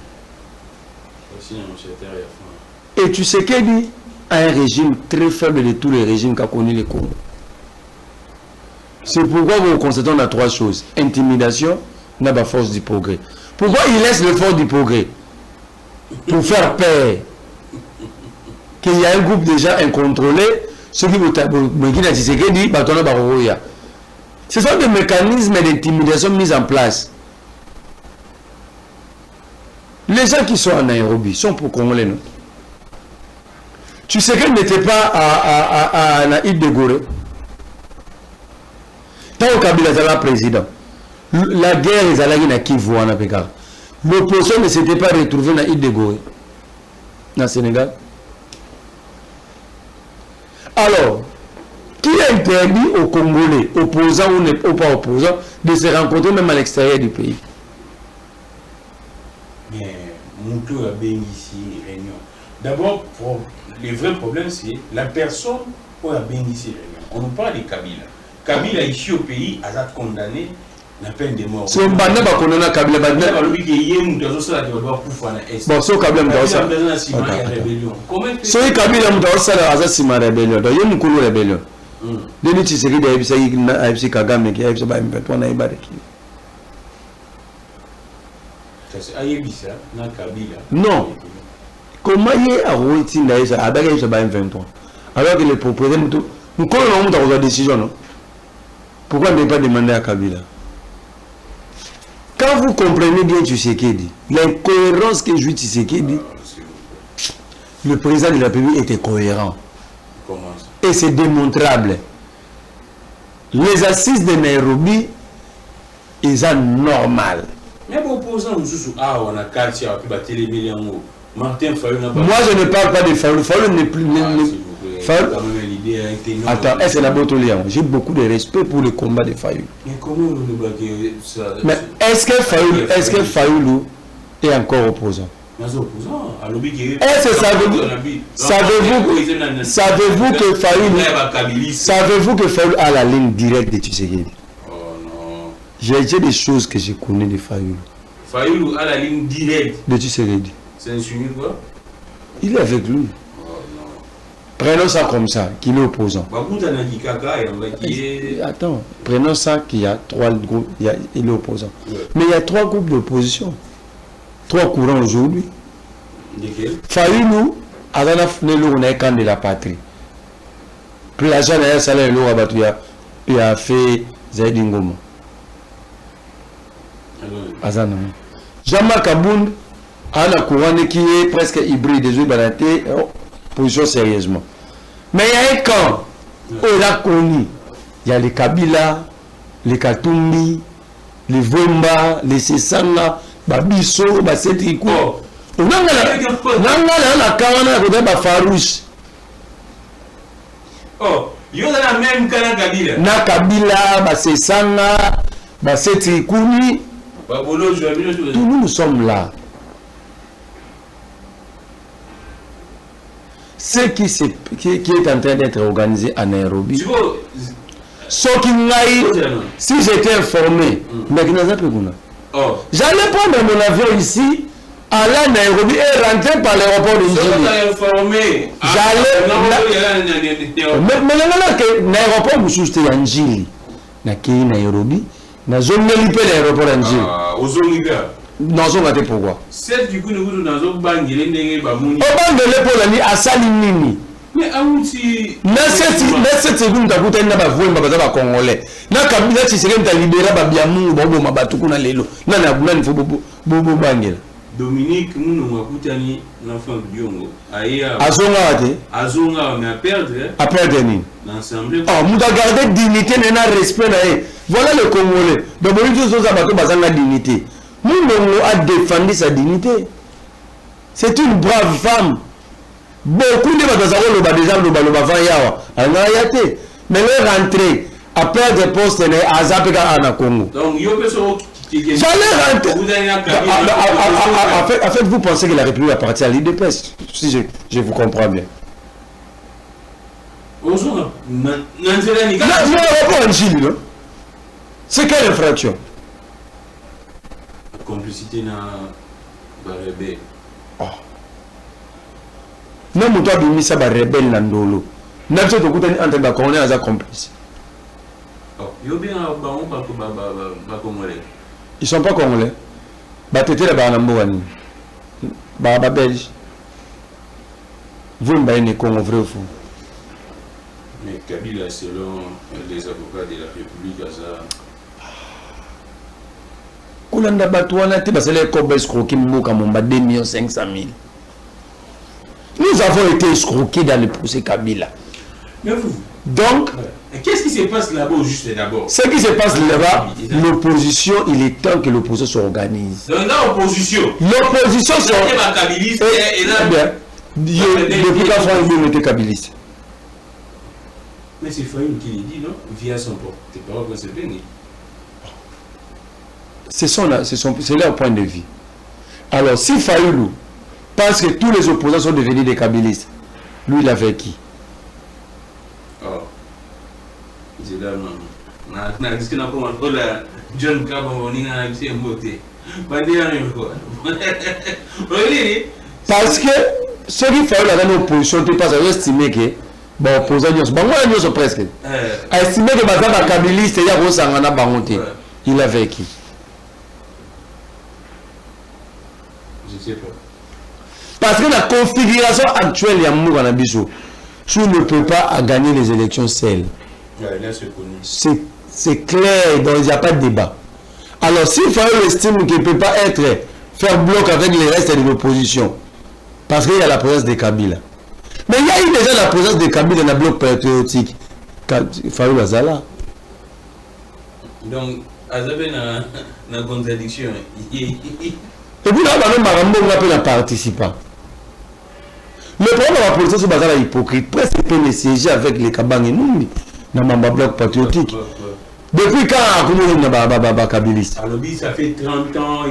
Bassine annonce la terre et la faim. Et tu sais qu'il dit a un régime très faible de tous les régimes qu'a connu le Congo. C'est pourquoi vous constatez on a trois choses. Intimidation, on a la force du progrès. Pourquoi il laisse le force du progrès? Pour faire peur. Qu'il y a un groupe déjà incontrôlé, ceux qui vous dit, ce sont des mécanismes d'intimidation mis en place. Les gens qui sont en Nairobi sont pour Congolais, non? Tu sais qu'elle n'était pas à la île de Gorée. Tant que Kabila est président, la guerre est allée à Kivu en Afrique. L'opposition ne s'était pas retrouvée dans l'île de Gorée, dans le Sénégal. Alors, qui a interdit aux Congolais, opposants ou pas opposants, de se rencontrer même à l'extérieur du pays? Mais Moutou a bien ici réunion. D'abord, le vrai problème, c'est la personne qui a bien ici réunion. On nous parle de Kabila. Kabila, ici au pays, a été condamné à la peine de mort. Si on a condamné Kabila, bon, si Kabila, rébellion. Rébellion. Non. Comment il a réussi à avec 23 alors que les propriétaires nous connaissons la décision, non? Pourquoi ne pas demander à Kabila? Quand vous comprenez bien Tshisekedi, l'incohérence que joue Tshisekedi, le président de la République était cohérent. Et c'est démontrable. Les assises de Nairobi, ils sont normales. Mais opposant on a quartier Martin Fayou. Moi je ne parle pas de Fayou. Fayou n'est plus. Attends, est-ce que la Botolia? J'ai beaucoup de respect pour le combat de Fayou. Mais comment nous bloquer ça? Mais est-ce que Fayou est encore opposant? Est-ce que savez-vous que Fayou a la ligne directe de Tshisekedi? Oh non. J'ai des choses que je connais de Fayou. Fayou a la ligne directe de Tshisekedi. C'est un suivi quoi? Il est avec lui. Oh non. Prenons ça comme ça, qu'il est opposant. Attends, prenons ça qu'il y a trois groupes, il est opposant. Ouais. Mais il y a trois groupes d'opposition. Trois courants aujourd'hui. Fayou, avant on a camp de la patrie. Puis la jeune a salé il a fait Zaïd Ngoma. Jean-Marc Abound a un courant qui est presque hybride, des balatés, position sérieusement. Mais il y a un camp où il a connu. Il y a les Kabila, les Katumbi, les Vomba, les Sessanga, Babiso, Basetriko. On a la Kawana de Farouche. Oh, il y a la même Kabila. Na Kabila, Basesanga, Basetrikouni. Tous nous sommes là. Ce qui est en train d'être organisé à Nairobi. Si j'étais informé, j'allais prendre mon avion ici, aller à Nairobi et rentrer par l'aéroport de Njili. Mais l'aéroport où je suis à Njili, Nairobi, na zone lipe l'aéroport à Njili. Non, on va te pourquoi. C'est du coup nous avons bangé les bamounis. Au bangé pour la à Salimini. Mais Aouti. Cette seconde, tu as goûté na bavoué mbabaza congolais. Na kabila ci serait ta libérer babiamu bobo mabatuku na lelo. Na il faut bobo bangé. Dominique nous wakutani l'enfant Biongo. Aya. Azonga mais à perdre. À perdre ni. L'ensemble. Oh, nous doit garder dignité na respect na. Voilà le Congolais. Donc nous tous abato bazanga dignité. Moulongo a défendu sa dignité. C'est une brave femme. Beaucoup de gens ont déjà le mais leur rentrée à perdre de poste à Zapeka à Congo. Donc, j'allais rentrer. En fait, vous pensez que la République appartient à l'IDPS, si je vous comprends bien. C'est quelle infraction? complicité dans le rebelle. Non, mon toit bimi ça va rebelle nandolo. N'a pas tout entre les colonels à complice. Yo bien pas congolais. Ils sont pas congolais. Bah t'étais là-bas en Amboani. Bah belge. Vous me Congo vrai ou faux? Mais Kabila, selon les avocats de la République, ça. Kolanda Batouana, tu vas aller comme escroquer Mouka Momba 2 500 000. Nous avons été escroqués dans le procès Kabila. Mais vous. Donc, qu'est-ce qui se passe là-bas juste d'abord? Ce qui se passe là-bas, l'opposition, il est temps que l'opposition s'organise. Donc, dans l'opposition. L'opposition s'organise. Et là. Depuis quand Fayoulou était kabiliste? Mais c'est Fayoulou qui le dit, non? Via son porte-parole qu'on s'est béni. C'est leur point de vue. Alors, si Fayoulou pense que tous les opposants sont devenus des kabilistes, lui, il a fait qui? Oh. C'est là, non. Qu'est-ce qu'on a commencé là? John Kabon, on a dit un mot. Parce que ceux qui font la opposition, tu passes à estimer que l'opposant, presque. À estimer que les kabilistes, il a fait qui? Je sais pas. Parce que la configuration actuelle, il y a Mouranabiso. Tu ne peux pas gagner les élections seul. C'est clair, donc il n'y a pas de débat. Alors, si Fayoulou estime qu'il ne peut pas faire bloc avec les restes de l'opposition, parce qu'il y a la présence de Kabila. Mais il y a eu déjà la présence de Kabila dans le bloc patriotique. Fayoulou Azala. Donc, Azabé n'a pas contradiction. Et puis là, on a pu participer. Le problème de la politique, c'est que hypocrite. Presque il peut siéger avec les Kabang et nous, dans le bloc patriotique. Depuis quand on a un kabiliste? Alors, ça fait 30 ans,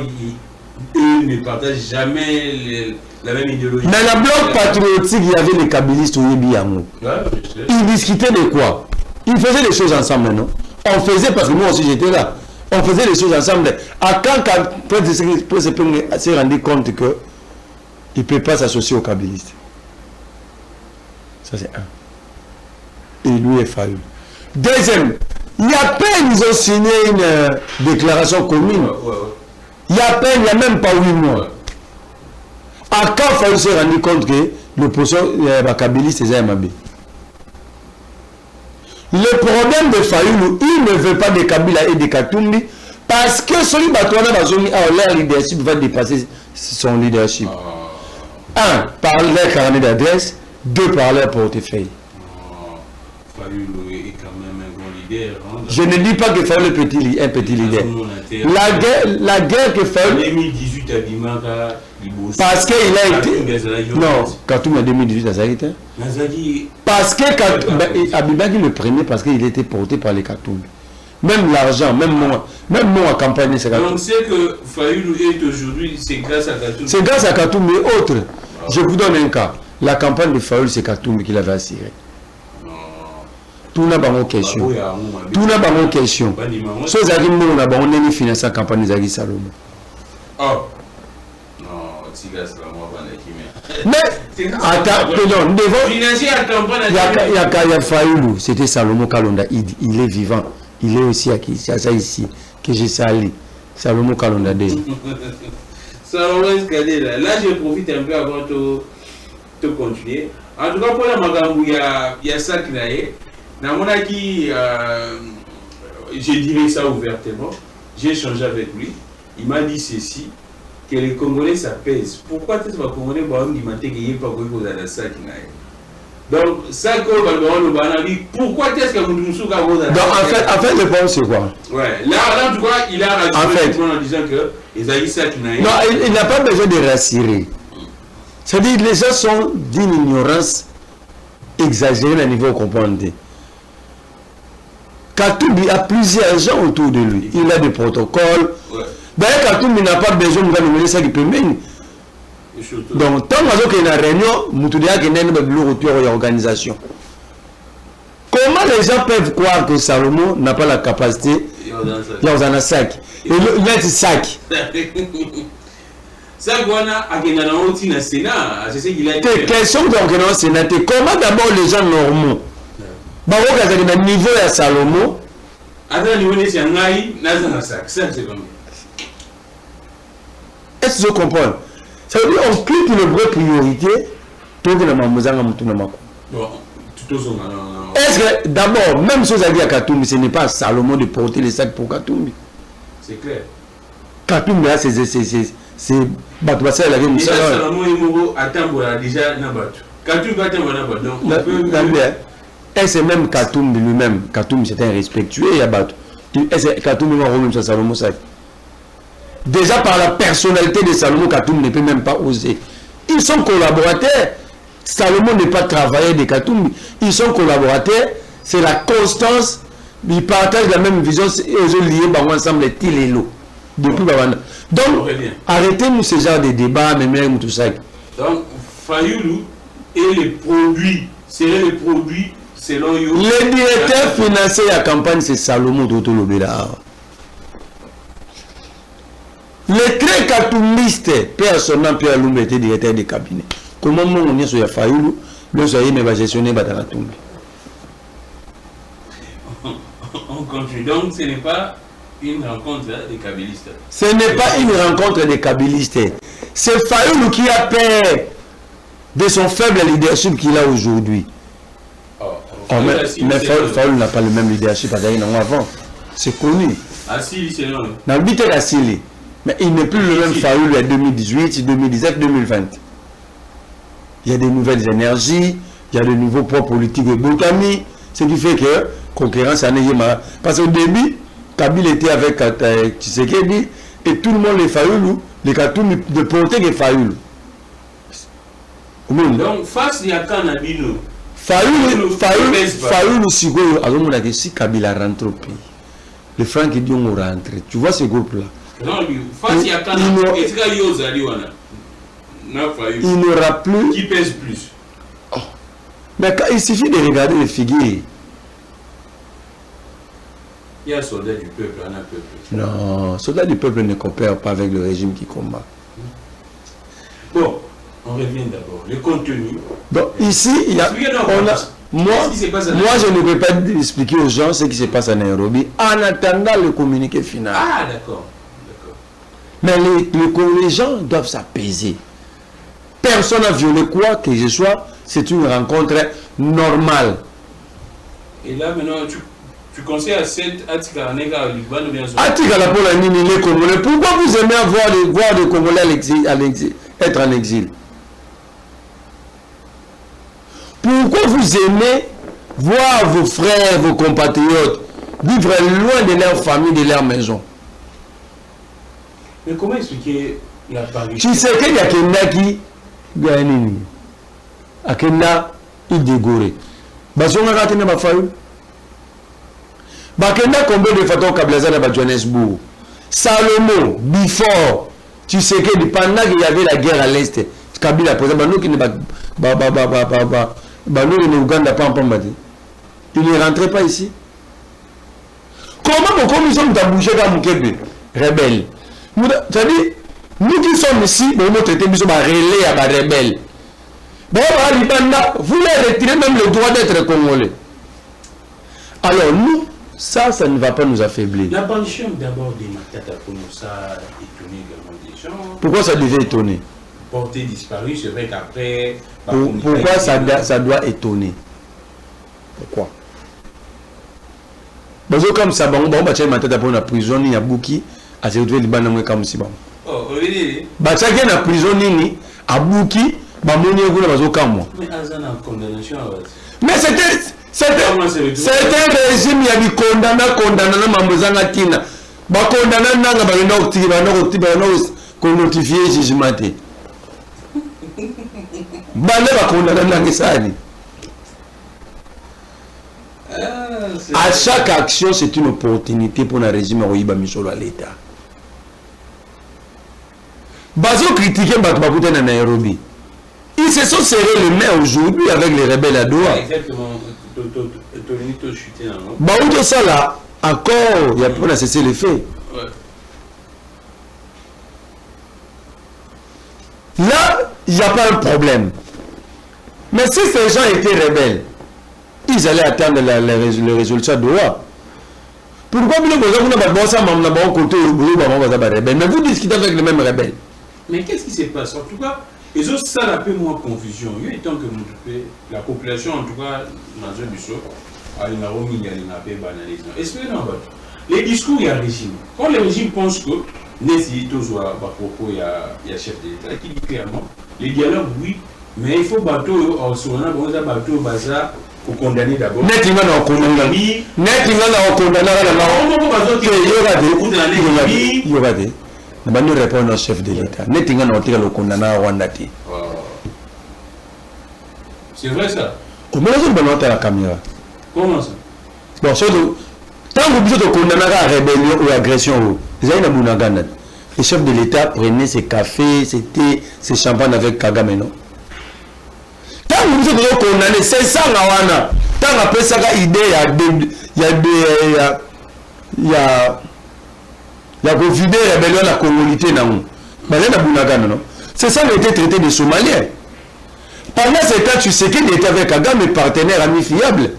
ils ne partagent jamais la même idéologie. Mais dans le bloc patriotique, il y avait les kabilistes au Yébiamou. Ils discutaient de quoi? Ils faisaient des choses ensemble, non? On faisait, parce que moi aussi j'étais là, on faisait des choses ensemble. À quand s'est rendu compte qu'il ne peut pas s'associer aux kabilistes? Ça c'est un. Et lui est Fayoulou. Deuxième, il y a peine, ils ont signé une déclaration commune. Il y a peine, il n'y a même pas 8 mois. À quand Fayoulou s'est rendu compte que l'opposition kabiliste est Mabé? Le problème de Fayoulou, il ne veut pas de Kabila et de Katumbi parce que celui qui a leur leadership va dépasser son leadership. 1. Par leur carnet d'adresse, 2. Par leur portefeuille. Fayoulou est quand même un bon leader. Hein, je ne dis pas que Fayoulou est un petit leader. La guerre que Fayoulou... En 2018 à Dimaka, parce qu'il a été... Non, Katoum en 2018 à Zahita. Parce que Abibaki le prenait parce qu'il était porté par les Katoum. Même l'argent, même moi à campagne, c'est Katoum. Donc c'est que Fayoulou est aujourd'hui, c'est grâce à Katoum. C'est grâce à Katoum, mais autre. Je vous donne un cas. La campagne de Fayoulou, c'est Katoum qui l'avait assuré. Tout n'a pas de question. Tout n'a pas de question. Ce qui est on a financé la campagne de Zaghi Salomon. Oh. Non, c'est grâce à moi. Mais, attends, non, devant. Il y a Fayoulou, c'était Salomon Kalonda. Il est vivant. Il est aussi à ça ici, que j'ai sali. Salomon Kalonda. Salomon Kalonda. Là, je profite un peu avant de continuer. En tout cas, pour la Magamou, il y a ça qui n'a pas. Dans mon acquis, je dirais ça ouvertement. J'ai échangé avec lui. Il m'a dit ceci, que les Congolais, ça pèse. Pourquoi est-ce que les Congolais vont dire qu'il n'y a pas de ça qui n'a pas? Donc, ça, pourquoi est-ce que vous nous souvenez? Donc, en fait, le point, c'est quoi? Ouais, là, en tout cas, il a rassuré en disant que les Aïssa qui n'a pas. Non, il n'a pas besoin de rassurer. C'est-à-dire que les gens sont d'une ignorance exagérée à niveau comprendre. Katumbi a plusieurs gens autour de lui. Il a des protocoles. Ouais. D'ailleurs, Katumbi n'a pas besoin de mener ça qui peut mener. Donc, tant qu'il y a une réunion, il y a une organisation. Comment les gens peuvent croire que Salomon n'a pas la capacité dans un sac. Et là, c'est sac. Ça, c'est ce qu'il a dit. Question donc dans le Sénat. Comment d'abord les gens normaux, à niveau à Salomon, est-ce que je comprends? Ça veut dire on clique une vraie priorité. Est-ce que d'abord, même si vous avez dit à Katoumbi, ce n'est pas à Salomon de porter les sacs pour Katoumbi? C'est clair. Katoumbi, là, c'est Salomon attend déjà Nabat. Katoumbi va attendre Nabat. Est-ce que même Katoumbi lui-même, Katoumbi c'est un respectueux, est-ce que Katoumbi va remettre sur Salomon sac? Déjà par la personnalité de Salomon, Katoumbi ne peut même pas oser. Ils sont collaborateurs. Salomon n'est pas travailleur de Katoumbi. Ils sont collaborateurs. C'est la constance. Ils partagent la même vision. Ils ont lié ensemble les til et l'eau. Depuis Babanda. Donc, arrêtez-nous ce genre de débat, même tout ça. Donc, Fayoulou et les produits, seraient les produits selon you. Le directeur financier de la campagne, c'est Salomon Toto Lobela. Le très katoumbiste, personnellement, Pierre Lumbe était directeur de cabinet. Comment on est sur la Fayoulou, le soyez ne va gestionner Bataratumbi. On continue. Donc, ce n'est pas une rencontre des kabylistes. Ce n'est pas une rencontre des kabylistes. C'est Fayoulou qui a peur de son faible leadership qu'il a aujourd'hui. Mais Fayoulou n'a pas le même leadership avant. C'est connu. Assili, c'est non. Dans le but de Assili. Mais il n'est plus le même Fayoulou en 2018, 2017, 2020. Il y a des nouvelles énergies, il y a de nouveaux poids politiques de Boutami, ce qui fait que concurrence en est marre. Parce qu'au début, Kabila était avec Tshisekedi et tout le monde les Fayoulou, les Katoumi de porter les Fayoulou. Donc, face à Kanabino, Fayoulou, si Kabila rentre au pays, les Francs qui disent on rentre. Tu vois ce groupe-là? Non, face à Kanabino, il n'aura plus. Qui pèse plus? Oh. Mais il suffit de regarder les figures. Il y a soldats du peuple, il y en a peuple. Non, soldats du peuple ne coopèrent pas avec le régime qui combat. Bon, on revient d'abord. Le contenu. Donc ici, il y a. Moi, je ne peux pas expliquer aux gens ce qui se passe à Nairobi en attendant le communiqué final. Ah, d'accord. Mais les gens doivent s'apaiser. Personne n'a violé quoi que ce soit. C'est une rencontre normale. Et là, maintenant, tu conseilles à cette Atika Nega au Liban ou bien sûr? Atika la pour la Nini, les Congolais. Pourquoi vous aimez voir les Congolais être en exil? Pourquoi vous aimez voir vos frères, vos compatriotes vivre loin de leur famille, de leur maison? Mais comment expliquer l'apparition? Tu sais qu'il y a quelqu'un qui gagne. Akenda idégoré. Bazonga katena ba fayu. Bakenda combien de fois Kablaza na Johannesburg. Salomon before tu sais que pendant qu'il y avait la guerre à l'est, Kabila par exemple nous qui ne nous Ouganda pas en Pambadi. Il ne rentrait pas ici. Comment pourquoi nous sommes bougé dans Mukebe rebelle. C'est-à-dire nous qui sommes ici, nous traiter nous sommes relais à la rebelle. Bon, vous voulez retirer même le droit d'être congolais. Alors nous, ça ne va pas nous affaiblir. L'apparition d'abord des Matata pour nous, ça a étonné également des gens. Pourquoi ça devait étonner? Porté disparu, c'est vrai qu'après... Pourquoi ça doit étonner? Pourquoi? Parce que comme ça, on va Matata pour la prison, il y a Bouki, à se retrouver Liban comme si bon. Oh, oui. Bah, ça vient à la prison, à Bouki. Mais c'était un régime qui a dit condamné Mambouzanga Tina. Condamné Nanga qu'on notifie jugement. À chaque action, c'est une opportunité pour le régime à l'État. Bazo critiquer Batbakouten à Nairobi. Ils se sont serrés les mains aujourd'hui avec les rebelles à Doha. Exactement. Bah, où de ça là, Encore, il y a pas cessé les faits. Ouais. Là, il n'y a pas un problème. Mais si ces gens étaient rebelles, ils allaient attendre le résultat de loi. Pourquoi vous mais vous discutez avec les mêmes rebelles? Mais qu'est-ce qui se passe? En tout cas, ils ont ça un peu moins confusion. Il y a tant que la population, en tout cas, dans un bureau, les discours, il y a un régime. Quand le régime pense que il y a chef d'État qui dit clairement, les dialogues, oui, mais il faut bateau, bateau, bazar, pour condamner d'abord. Nous répondons au chef de l'État. C'est vrai ça? Comment ça? Bon, tant que vous êtes condamné à rébellion ou agression, le chef de l'État prenait ses cafés, ses thés, ses champagnes avec Kagame, non? Tant que vous êtes condamné, c'est ça, tant qu'après ça, il y a vider la rébellion à la Congolité, non? C'est ça qui a été traité de Somaliens. Pendant ce temps, tu sais qu'il était avec Kagame, partenaire, ami fiable.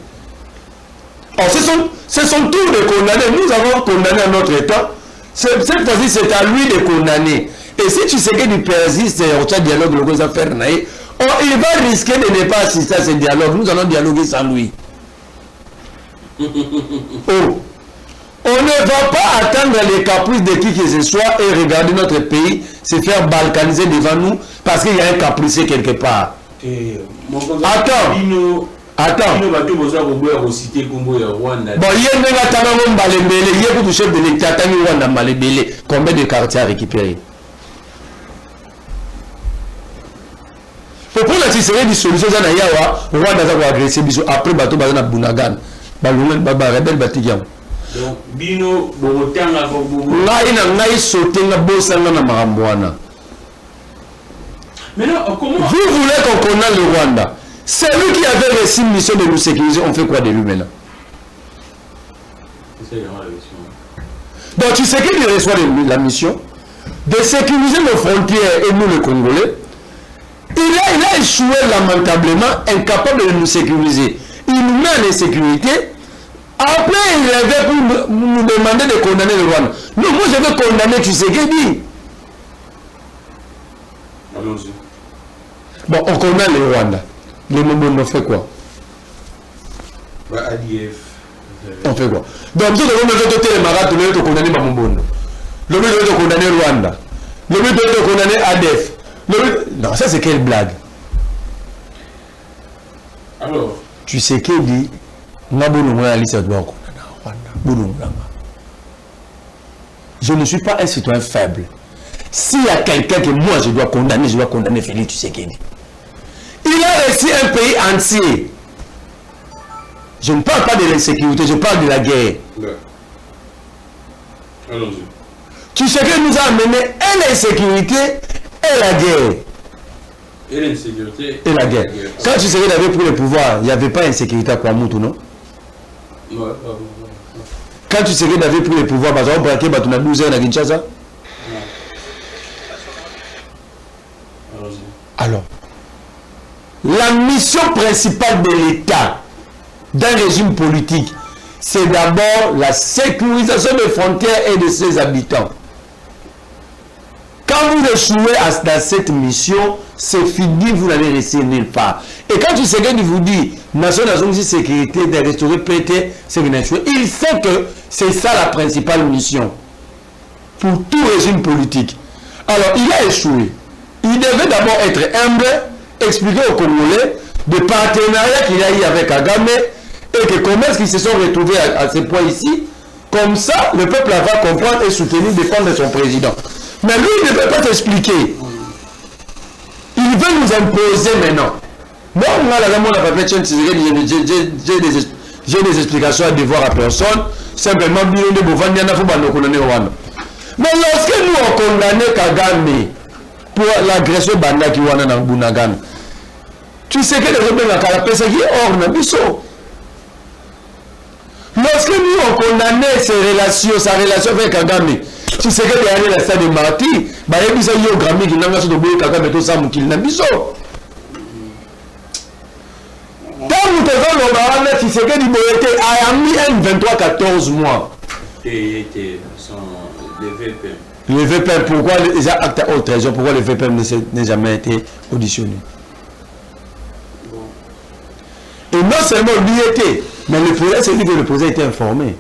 Alors, c'est son tour de condamner. Nous avons condamné à notre État. Cette fois-ci, c'est à lui de condamner. Et si tu sais qu'il persiste au dialogue, il va risquer de ne pas assister à ce dialogue. Nous allons dialoguer sans lui. Oh. On ne va pas attendre les caprices de qui que ce soit et regarder notre pays se faire balkaniser devant nous parce qu'il y a un capricieux quelque part. Attends. Bon, chef de l'État, combien de quartiers à récupérer? Pour la tisserie de solution, Rwanda va agresser après bateau bazana Bunagan. Rebelle Batigiam. Donc, Bino, Bogotanga, maintenant, comment... Vous voulez qu'on condamne le Rwanda? C'est lui qui avait reçu une mission de nous sécuriser. On fait quoi de lui maintenant? Donc tu sais qu'il reçoit la mission de sécuriser nos frontières et nous les Congolais. Il a échoué lamentablement, incapable de nous sécuriser. Il nous met en insécurité. Après, il avait pour nous demander de condamner le Rwanda. Non, moi je veux condamner Tshisekedi. Allons-y. Bon, on condamne le Rwanda. Les Mombondo on fait quoi? ADF. On fait quoi? Donc, nous devons doter les marats, nous devons condamner Mamombondo. Nous devons condamner Rwanda. Nous devons condamner ADF. Non, ça c'est quelle blague? Alors, tu sais qu'il dit, je ne suis pas un citoyen faible. S'il y a quelqu'un que moi je dois condamner Félix Tshisekedi. Il a reçu un pays entier. Je ne parle pas de l'insécurité, je parle de la guerre. Ouais. Allons-y. Tshisekedi nous a amené et l'insécurité et la guerre. Et l'insécurité et la guerre. Quand Tshisekedi avait pris le pouvoir, il n'y avait pas d'insécurité à Kwamutu, non? Ouais. Quand Tshisekedi avait pris le pouvoir, par exemple, braqué Batuna 12 ans à Kinshasa. Alors, la mission principale de l'État d'un régime politique, c'est d'abord la sécurisation des frontières et de ses habitants. Quand vous échouez dans cette mission, c'est fini, vous n'allez rester nulle part. Et quand Tshisekedi vous dit nation de sécurité, de restaurer pété, c'est une échoué. Il sait que c'est ça la principale mission pour tout régime politique. Alors, il a échoué. Il devait d'abord être humble, expliquer aux Congolais de partenariat qu'il a eu avec Kagame et que comment est-ce qu'ils se sont retrouvés à ce point ici. Comme ça, le peuple va comprendre et soutenir, défendre son président. Mais lui, il ne peut pas t'expliquer. Il veut nous imposer maintenant. Moi, j'ai des explications à devoir à personne. Simplement, mais lorsque nous avons condamné Kagame pour l'agression banda qui wana dans Bunagan, tu sais que les rebelles ont c'est qui est hors de mission. Lorsque nous condamné sa relation avec Kagame. Tu sais que derrière la stade de Marty, il y a des Grammy qui n'ont pas de Kagame tout ça, qui n'a pas de tant que tu sais que il a mis 23-14 mois. Les VPM. Les VPM, pourquoi les actes à haute trahison, pourquoi les VPM n'ont jamais été auditionnés? Et non seulement lui était, mais le président, c'est lui que le président était informé.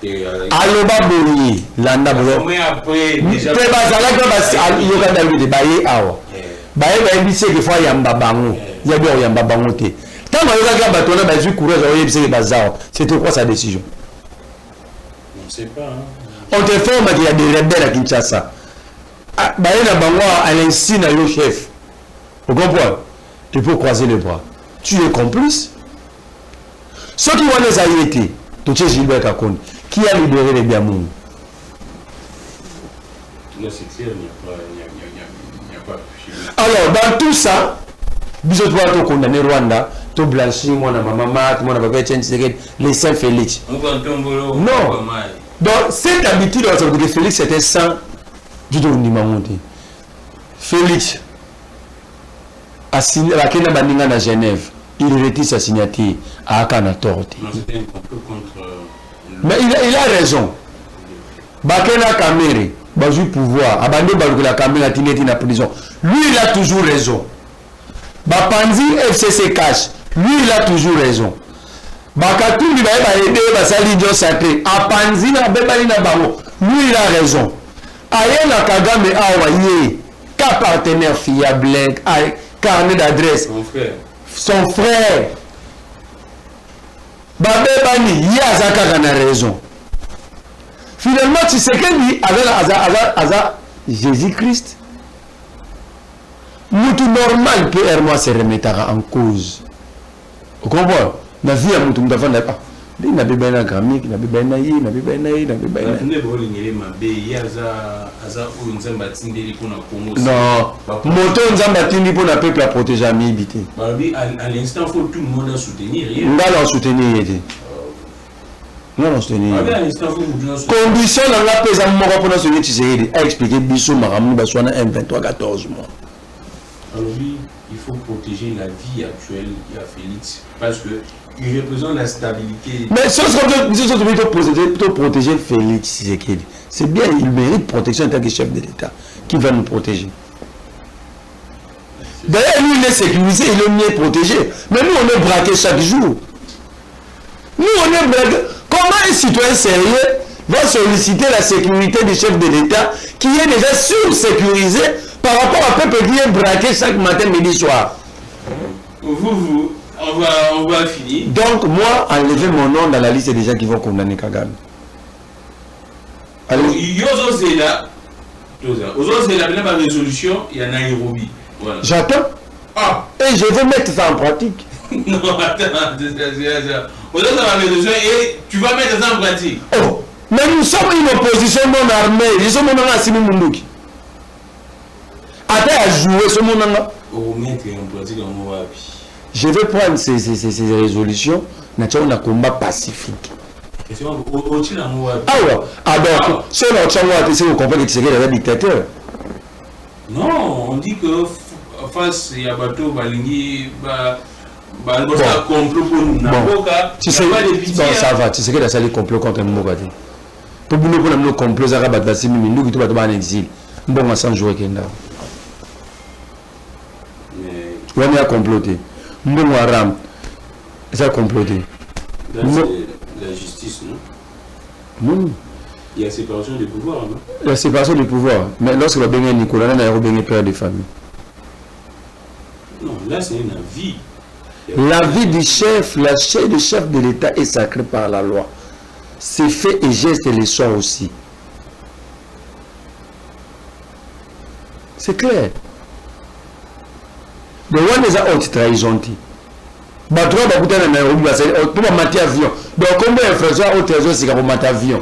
Aloba Bouri, Landa Bouri. Après, déjà. C'était quoi sa décision? On ne sait pas. On te forme qu'il y a des rebelles à Kinshasa. À l'insigne à le chef. Vous comprenez? Tu peux croiser les bras. Tu es complice. Ceux qui ont les aïétés, tu sais Gilbert Kakon, qui a libéré les Biamoun? Là, c'est clair, il n'y a pas. Alors, dans tout ça, bisous toi, tu condamné Rwanda, tu blanchi, moi, maman, moi, les saints Félix. Non. Donc, cette habitude de Félix, c'était sans du tout monté. Félix, a signé la Kenya Baninga à Genève, il retire sa signature à Akana Torti. Non, c'était un peu contre. Mais il a raison. Bakena Kamere, Bazou pouvoir, Abandé Balou la Kamere a prison. Lui, il a toujours raison. Bapanzi FCC Cash, lui, il a toujours raison. Bakatou, il va aider Basali Dion Sacré. Apanzi na Bebali na Bango, lui, il a raison. Ayena Kagame Awaye, qu'un partenaire fiable, carnet d'adresse. Son frère. Babebani, Yazaka a raison. Finalement, tu sais que lui, avec Jésus-Christ, Moutou normal peut se remettre en cause. Vous comprenez? La vie à Moutou Moutou n'a pas. Il n'a pas de grammique, il n'a pas de naïe, il n'a pas de naïe, il n'a pas de non, Moto Nzambatini pour la peuple à protéger à mi-habité. À l'instant, il faut tout le monde soutenir. On va soutenir. Non, soutenir. Condition dans la paix à mort pour nous soutenir, a expliqué Bissou Maramou Baswana M23-14 mois. Alors oui, il faut protéger la vie actuelle de Félix parce qu'il représente la stabilité. Mais ce que nous protéger Félix, c'est bien, il mérite protection en tant que chef de l'État qui va nous protéger. D'ailleurs, lui, il est sécurisé, il est mieux protégé. Mais nous, on est braqués chaque jour. Nous, on est braqués. Comment un citoyen sérieux va solliciter la sécurité du chef de l'État qui est déjà sursécurisé par rapport à un peuple qui est braqué chaque matin, midi, soir? On va finir. Donc, moi, enlever mon nom dans la liste des gens qui vont condamner Kagame. C'est la résolution, il y a Nairobi. Voilà. J'attends. Ah. Et je vais mettre ça en pratique. Non, attends. Aujourd'hui, ça va résolution et tu vas mettre ça en pratique. Oh, mais nous sommes une opposition non armée. Nous sommes dans la Simi Munduki. Attends à jouer ce monde-là. Je vais prendre ces résolutions. Nous avons un combat pacifique. Ah ouais. Ah donc, si on comprend que c'est un dictateur. Non, on dit que face à Bateau, Balingi, complot pour nous. Tu sais, ça va. Tu sais que c'est un complot contre Mbogadi. Pour nous complot, ça va battre nous qui sommes en exil. Bon, on s'en joue avec un. On a comploté. Mbon Waram, ça a comploté. C'est la justice, non? Il y a séparation des pouvoirs, non? La séparation des pouvoirs. Mais lorsque le Bénin Nicolas, on a bien père de famille. Non, là c'est une vie. La vie du chef, le chef de l'État est sacré par la loi. Ses faits et gestes les sont aussi. C'est clair. De one is a haute trahison. Batro va coûter un Nairobi, pour mater avion. Donc combien de frères haute trahison c'est pour mater avion?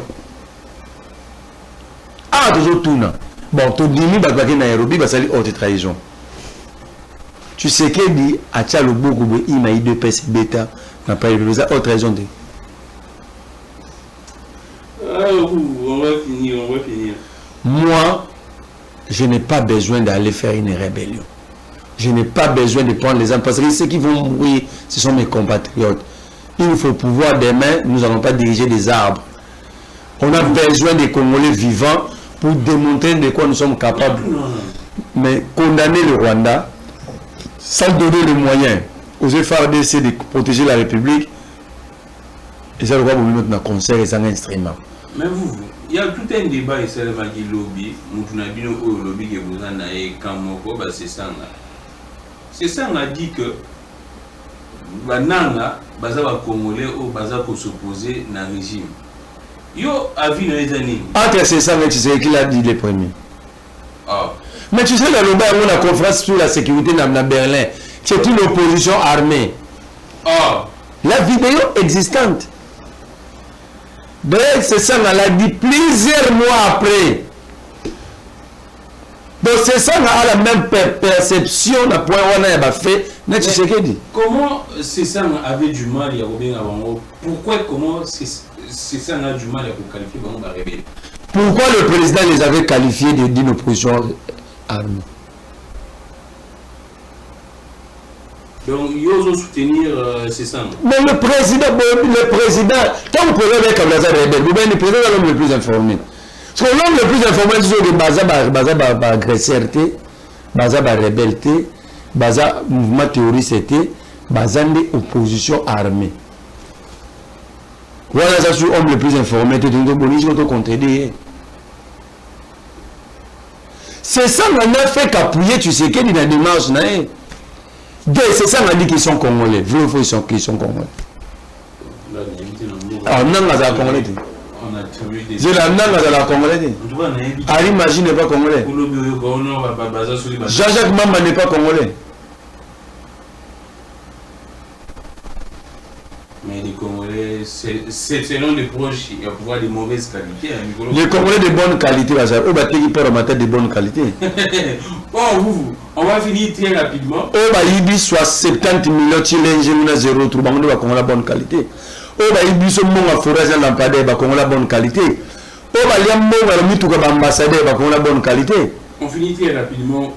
Ah, toujours tout non. Bon, tout dimi va coûter Nairobi, va salir haute trahison. Tu sais qu'il dit à Tchalo Bogoube, il m'a eu deux PC bêta, n'a pas eu besoin haute trahison. je n'ai pas besoin d'aller faire une rébellion. Je n'ai pas besoin de prendre les armes parce que ceux qui vont mourir, ce sont mes compatriotes. Il faut pouvoir demain, nous n'allons pas diriger des arbres. On a besoin des Congolais vivants pour démontrer de quoi nous sommes capables. Mais condamner le Rwanda sans donner les moyens aux FARDC de protéger la République, et ça, le roi vous notre concert et ça un instrument. Mais vous, il y a tout un débat et c'est le lobby. Nous avons un lobby qui vous en a et quand c'est ça. C'est ça, on a dit que Bananga, Baza va Congolais ou Baza pour s'opposer à un régime. Yo a vu les années. Entre c'est ça, mais tu sais qu'il a dit les premiers. Ah. Mais tu sais, dans le bas, on a une conférence sur la sécurité dans Berlin. C'est une opposition armée. Ah. La vidéo existante. D'ailleurs, c'est ça, on l'a dit plusieurs mois après. Donc c'est ça, on a la même perception d'un point où on a fait. Mais tu sais ce qu'il dit. Comment c'est ça, on avait du mal à revenir avant. Pourquoi, comment c'est ça, on a du mal à qualifier avant de révéler. Pourquoi le président les avait qualifiés d'une opposition armée? Donc, ils osent soutenir ces sangs. Mais le président, quand vous prenez avec Kablaza rebelle, le président est l'homme le plus informé. Parce que l'homme le plus informé, c'est que Baza agressérité, Baza rebelleté, Baza mouvement terroriste, Baza opposition armée. Voilà, ça c'est l'homme le plus informé, c'est ça, on a fait qu'appuyer, tu sais, qu'il y a une démarche. C'est ça, on a dit qu'ils sont congolais. Ils sont congolais. Ah, non, on a congolais. Je la nanga la congolais. Ari Maji n'est pas congolais. Jean-Jacques Mamba n'est pas congolais. Mais les Congolais, c'est selon les proches, il y a pouvoir de mauvaise qualité. Les Congolais de bonne qualité, eux battent qui perdent en matière de bonne qualité. Bon, on va finir très rapidement. Eux battent soit 70 millions de Chilens, 0 trou, on va la bonne qualité. Eux battent ce monde à forage à l'empade, on la bonne qualité. Eux battent un monde à l'ambassadeur, on la bonne qualité. On finit très rapidement.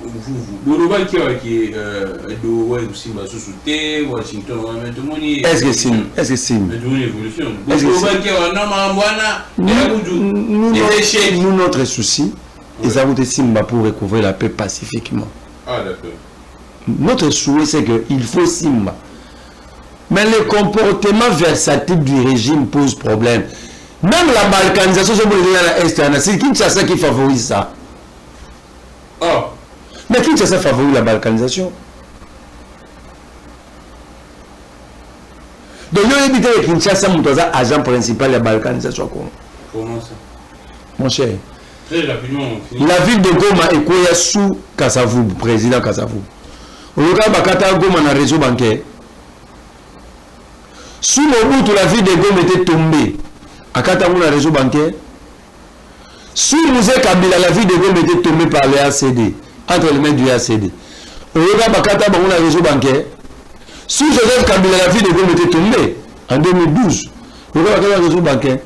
Bonoba qui est de Washington, est-ce que c'est nous, notre souci, ils ont Simba pour recouvrir la paix pacifiquement. Ah, d'accord. Notre souhait, c'est qu'il faut Simba. Mais le comportement versatile du régime pose problème. Même la balkanisation, c'est Kinshasa qui favorise ça. Oh. Mais Kinshasa favorise la balkanisation. Donc, il y a évité Kinshasa, mon agent principal de la balkanisation. Comment ça? Mon cher. Très rapidement, la ville de Goma est quoi sous Kassavou, président Kassavou. Au cas Bakata Goma na réseau bancaire. Sous Mobutu, la ville de Goma était tombée. À Kataou, na réseau bancaire. Sous Mouzé Kabila, la ville de Goma était tombée par le ACD, entre les mains du ACD. Au cas Bakata, na réseau bancaire. Sous Joseph Kabila, la ville de Goma était tombée en 2012. Au cas Bakata, réseau bancaire.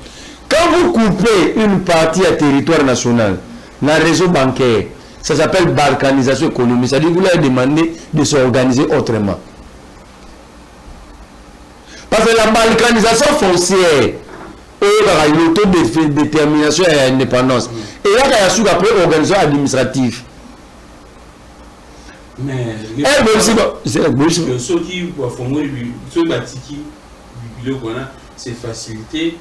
Quand vous coupez une partie à territoire national, la réseau bancaire, ça s'appelle balkanisation économique. C'est-à-dire que vous leur demandez de s'organiser autrement. Parce que la balkanisation foncière, l'autodétermination et l'indépendance. Et là, il y a une organisation administrative. Mais c'est facilité.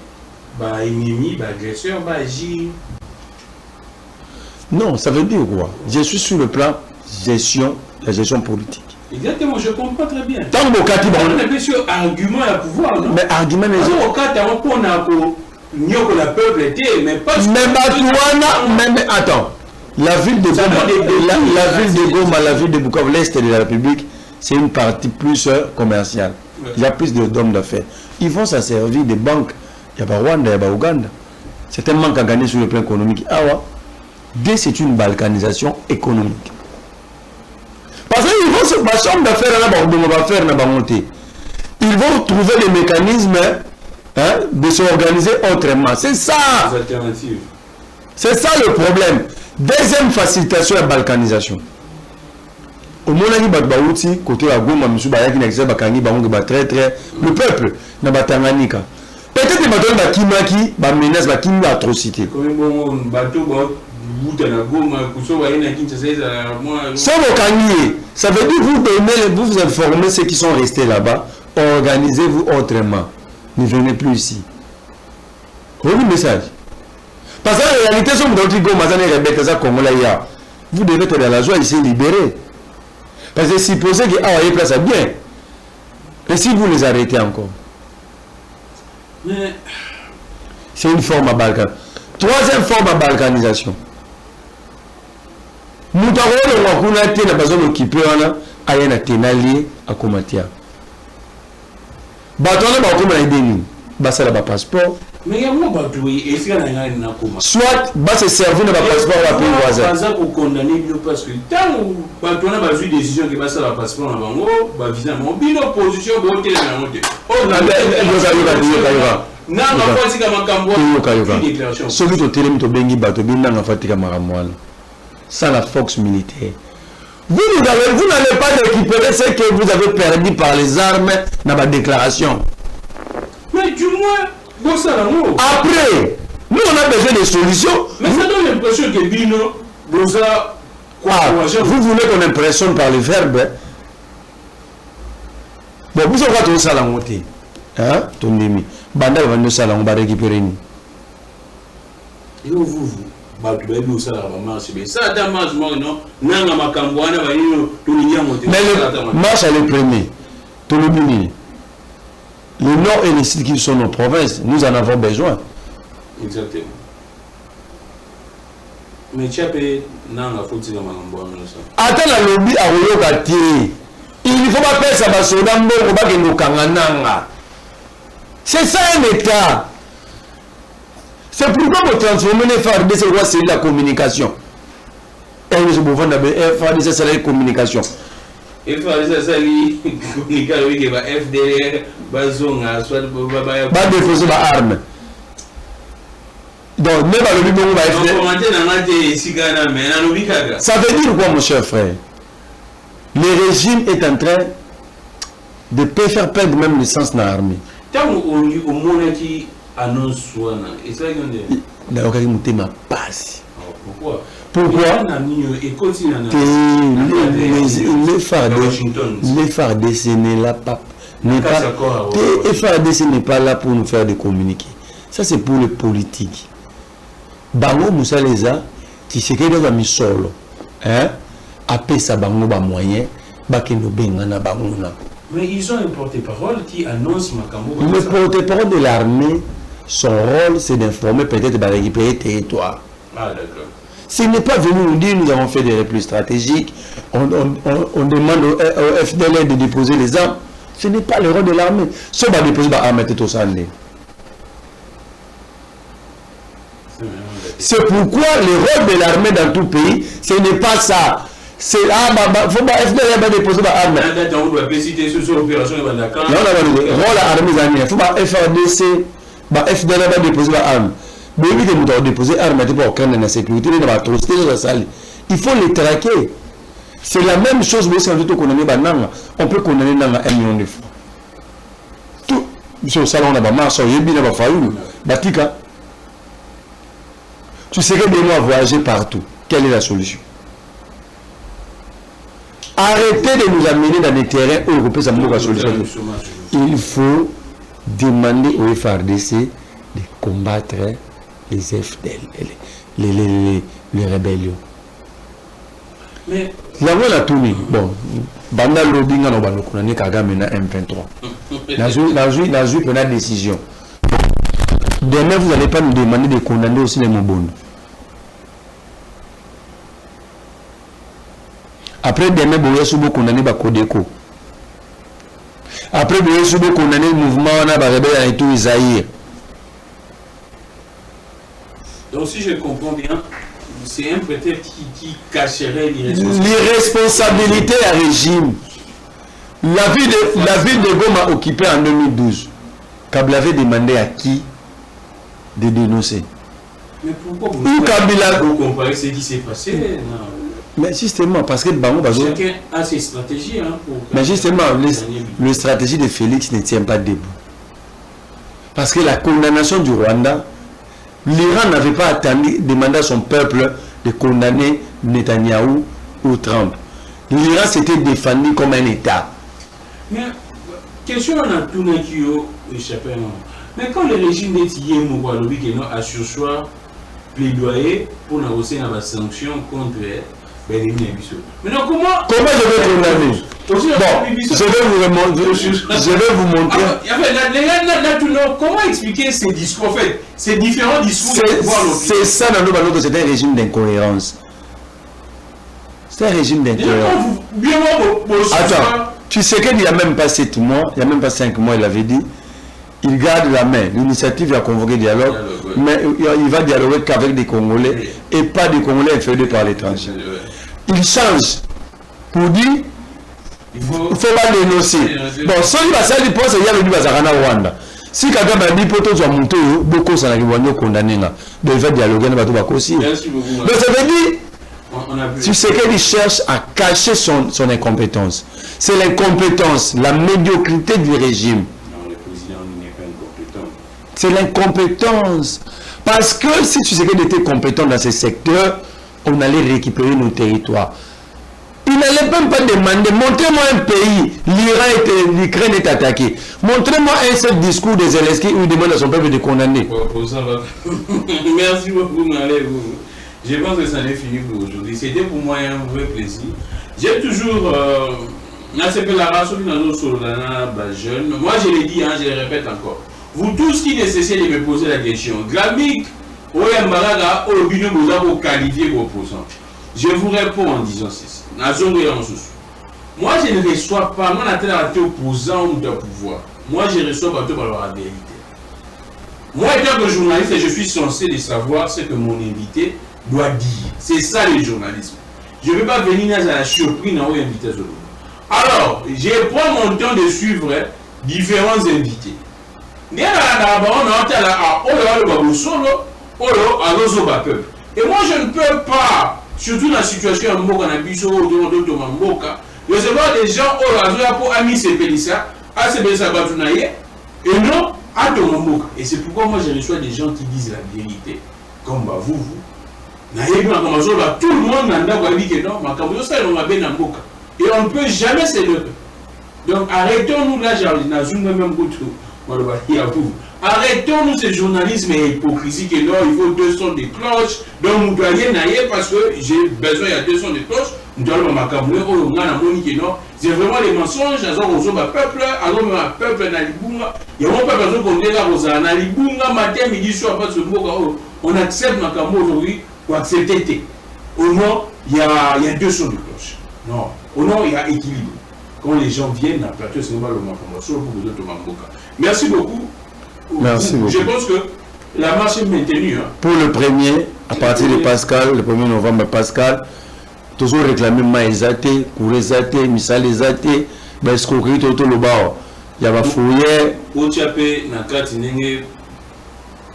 Ennemi, agresseur, agir. Non, ça veut dire quoi? Je suis sur le plan gestion, la gestion politique. Exactement, je comprends très bien. Tant que Kati, on est bien sûr argument à pouvoir, non? Mais argument, mais au cas où on a que la peuple était, mais pas. Mais attends, la ville de Goma, la ville de Bukavu, l'est de la République, c'est une partie plus commerciale. Il y a plus d'hommes d'affaires. Ils vont s'en servir des banques. Il y a pas Rwanda, il y a pas Ouganda. C'est un manque à gagner sur le plan économique. Dès c'est une balkanisation économique. Parce qu'ils vont se passer d'affaires là-bas, ils vont trouver les mécanismes de s'organiser autrement. C'est ça. Les alternatives. C'est ça le problème. Deuxième facilitation, la balkanisation. Au moment où il côté à Goma, M. Bayaki n'a pas Bakangi, très très. Le peuple n'a pas Tanganika. Peut-être que les bateaux Kimaki, menace, Kimi atrocité. Ça veut dire que vous informez ceux qui sont restés là-bas, organisez-vous autrement. Ne venez plus ici. Vous le message. Parce qu'en réalité, si vous devez être dans la joie et se libérer. Parce que supposez qu'il y a une place à bien. Et si vous les arrêtez encore, c'est une forme à balkanisation. Troisième forme à balkanisation. Nous avons la besoin d'occuper à un tenalier à Komatia. Bateau n'a pas de basa la passeport. Mais il y a un bateau et c'est un soit bas se servir dans le passeport à la pays voisin. Pas pour condamner parce que tant bateau n'a pas eu décision qui passe à la passeport en bango, bah visiblement une opposition pour voter la montée. Oh non, celui qui a été bengi bateau bin n'a fatika maramwala sans la force militaire. Vous n'allez pas récupérer ce que vous avez perdu par les armes dans ma déclaration. Mais du moins, bon ça là, après, nous on a besoin de solutions. Mais ça donne l'impression que Bino, Bosa, vous voulez qu'on impressionne par le verbe. Bon, vous savez tout ça la montée. Hein? Ton demi. Banda va nous ça là, on va récupérer nous. Et vous. Mais le marche à le premier. Tout le monde. Le nord et les sites qui sont nos provinces, nous en avons besoin. Exactement. Mais tu as payé attends la lobby à Royoka tirer. Il ne faut pas faire ça parce que c'est ça un état. C'est pourquoi vous transformez les FARDC, c'est la communication. Et nous avons besoin de FARDC, c'est la communication. Il faut aller ça, communiquer avec FDR, Bazonga, soit pas déposer ma arme. Donc, même à l'objet de ça veut dire quoi, mon cher frère? Le régime est en train de faire perdre même le sens de l'armée. Tant au monde qui annonce soit et ça il a aucun thème passe. Pourquoi les FARDC n'est pas là pour nous faire de communiquer. Ça c'est pour les politiques. Bango Moussa Leza, tu sais que dans mis solo, hein? Après ça bango ba moyen, ba keno bengana banguna. Mais ils ont un porte-parole qui annonce Makambo. Le porte-parole de l'armée, son rôle c'est d'informer peut-être de récupérer le territoire. Ah d'accord. S'il n'est pas venu nous dire nous avons fait des replis stratégiques, on demande au FDL de déposer les armes, ce n'est pas le rôle de l'armée. Ce va déposer les armes et tout ça. C'est pourquoi le rôle de l'armée dans tout pays, ce n'est pas ça. C'est faut pas FDL va déposer les armes. On doit préciser sur l'opération de Dakar. Non, le rôle de l'armée, il faut pas FARDC, FDL va déposer les armes. Mais oui, nous devons déposer armes pour créer la sécurité, il faut les traquer. C'est la même chose, mais sans doute qu'on on peut condamner dans 1 million de fois. Tout, sur ça, on a marché, il y a bien Batika. Tu serais bien à voyager partout. Quelle est la solution? Arrêtez de nous amener dans des terrains européens, ça me la solution. Il faut demander au FARDC de combattre les FDL, les rébellions. Mais la voix la tournée. Bon, Banda Lobinga no bano kunani Kagame na M23. La jupe la décision. Demain vous n'allez pas nous demander de condamner aussi les Mobondo. Après demain vous allez soubo condamner ba Kodeko. Après vous allez soubo condamner le mouvement na ba rebelle et tout Isaïe. Donc si je comprends bien, c'est un prétexte qui cacherait l'irresponsabilité à régime. La ville de Goma occupée en 2012. Kabila avait demandé à qui de dénoncer. Mais pourquoi vous comparez ce qui s'est passé? Non. Mais justement, parce que chacun a ses stratégies. Hein, mais justement, la stratégie de Félix ne tient pas debout. Parce que la condamnation du Rwanda, l'Iran n'avait pas attendu, demandé à son peuple de condamner Netanyahou ou Trump. L'Iran s'était défendu comme un État. Mais, question on a tout qui a échappé. Mais quand le régime d'Etiye Moukwalobi qui a sursoir plaidoyer pour négocier des sanctions contre Benjamin Bissot. Maintenant, comment je vais condamner? Bon, je vais vous montrer. Comment expliquer ces discours? En fait, ces différents discours. C'est ça, c'est un régime d'incohérence. C'est un régime d'incohérence. Attends, tu sais qu'il n'y a même pas 7 mois, il n'y a même pas 5 mois, il avait dit, il garde la main. L'initiative a convoqué dialogue, mais il va dialoguer qu'avec des Congolais et pas des Congolais inféodés par l'étranger. Il change pour dire il faut pas dénoncer. Bon, si il pense qu'il y a venu à Rwanda. Si quelqu'un m'a dit pour toi, beaucoup ça n'a condamné. Donc il va dialoguer avec tout aussi. Donc ça veut dire, tu sais qu'il cherche à cacher son incompétence. C'est l'incompétence, la médiocrité du régime. Non, le président n'est pas incompétent. C'est l'incompétence. Parce que si tu sais qu'il était compétent dans ce secteur, on allait récupérer nos territoires. Il n'allait même pas demander, montrez-moi un pays, l'Ukraine est attaquée. Montrez-moi un seul discours de Zelensky où il demande à son peuple de condamner. Merci beaucoup, Malé. Je pense que ça n'est fini pour aujourd'hui. C'était pour moi un vrai plaisir. J'ai toujours... Moi, je l'ai dit, hein, je le répète encore. Vous tous qui ne cessez de me poser la question, Glamik, Oyambaraga, Obino, vous avez qualifié vos opposants. Je vous réponds en disant ceci. Moi, je ne reçois pas, moi, je suis opposant ou de pouvoir. Moi, je reçois pas tout par la vérité. Moi, étant que journaliste, je suis censé de savoir ce que mon invité doit dire. C'est ça le journalisme. Je ne vais pas venir à la surprise dans invité. Alors, je prends mon temps de suivre différents invités. Et moi, je ne peux pas, surtout dans la situation à Mboka, recevoir des gens pour Ami Sepelissa, à Sepelissa Batounaye, et non à Tomamboka. Et c'est pourquoi moi je reçois des gens qui disent la vérité, comme vous. Tout le monde n'a pas dit que non, et on ne peut jamais se lever. Donc arrêtons-nous là, arrêtons-nous ce journalisme et hypocrisie que non, il faut 2 sons de cloche. Donc vous doyez naïe parce que j'ai besoin de 2 sons de cloche. Nous doyons c'est vraiment les mensonges. Peuple, peuple il y a un peuple on accepte aujourd'hui pour accepter. Au moins, il y a 2 sons de cloche. Non, au nom, il y a équilibre. Quand les gens viennent à plateau, c'est normal le merci beaucoup. Merci beaucoup. Je pense que la marche est maintenue. Hein. Pour le premier, à partir de Pascal, le 1er novembre, Pascal, toujours réclamé Maïzate, Kourezate, Misalezate, Escroquerie, Toto Lobao. Il y a fouillé. Otiapé, Nakati, Nenge,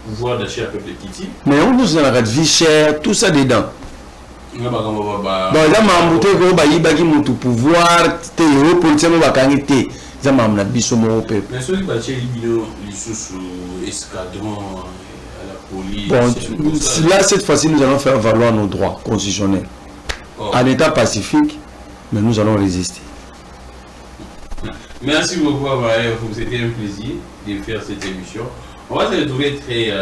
pouvoir d'achat à peuple Kiti. Mais on nous a vie chère, tout ça dedans. Bon, là, ma montée, il pouvoir, politicien, ça m'a amené biso mon peuple. Mais ceux qui battent les sous escadron à la police. Bon, là, cette fois-ci, nous allons faire valoir nos droits constitutionnels. En état pacifique, mais nous allons résister. Merci beaucoup, c'était un plaisir de faire cette émission. On va se retrouver très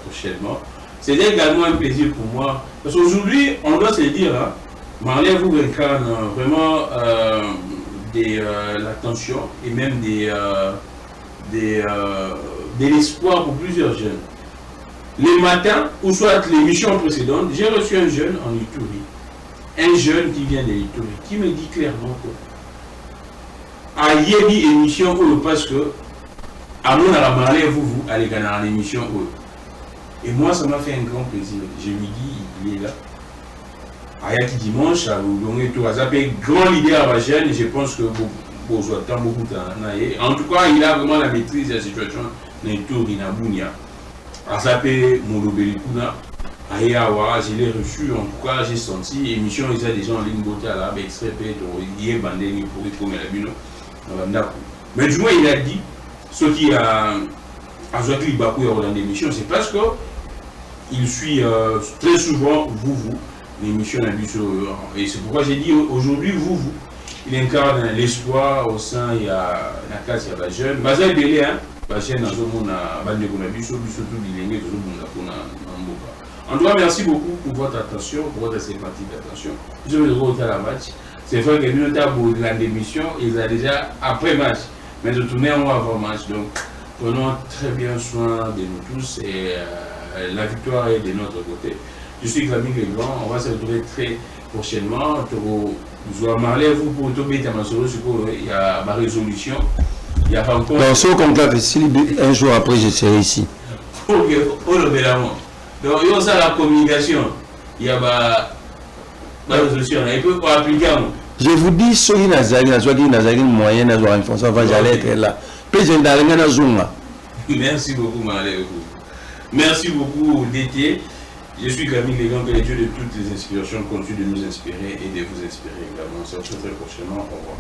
prochainement. C'était également un plaisir pour moi. Parce qu'aujourd'hui, on doit se dire, hein, Marley vous incarne vraiment l'attention et même de l'espoir pour plusieurs jeunes. Les matins, ou soit l'émission précédente, j'ai reçu un jeune en Ituri. Un jeune qui vient de l'Ituri, qui me dit clairement que à Yébi émission parce que à mon Marley vous allez gagner en émission. Et moi, ça m'a fait un grand plaisir. Je lui dis, il est là. Ayaki dimanche, à Loulongé, tout ça fait grand leader à la jeune, et je pense que beaucoup de temps. En tout cas, il a vraiment la maîtrise de la situation dans le tour d'Inabunia. À ça fait Molobelikouna. à Yawa, je l'ai reçu, en tout cas j'ai senti, émission, ils ont des gens en ligne beauté à la extrait, il est bandé, il pourrait comme la bino. Mais du moins, il a dit, ce qui a joué Bakou dans l'émission, c'est parce que il suit très souvent vous, l'émission et c'est pourquoi j'ai dit aujourd'hui, vous, il incarne l'espoir au sein, il y a la classe, il y a la jeune, Baza Belé, hein, parce que dans le monde, en tout cas, merci beaucoup pour votre attention, pour votre sympathique attention. Je vais vous à la match. C'est vrai que nous avons de l'émission, ils ont déjà après match, mais de tourner en avant match. Donc, prenons très bien soin de nous tous et la victoire est de notre côté. Je suis Camille Legrand, on va se retrouver très prochainement. Je vais parler vous pour tomber dans ma solo, il y a ma résolution. Il y a rencontre. Dans ce contrat, un jour après, je serai ici. Ok, oh le bel amour. Donc, il y a ça la communication. Il y a ma résolution. Il peut pas appliquer. Je vous dis, ceux qui n'ont moyen d'avoir une fonction, j'allais être là. Merci beaucoup, Marley. Merci beaucoup, DT. Je suis Camille Legrand, que les dieux de toutes les inspirations continuent de nous inspirer et de vous inspirer également. On se retrouve très prochainement. Au revoir.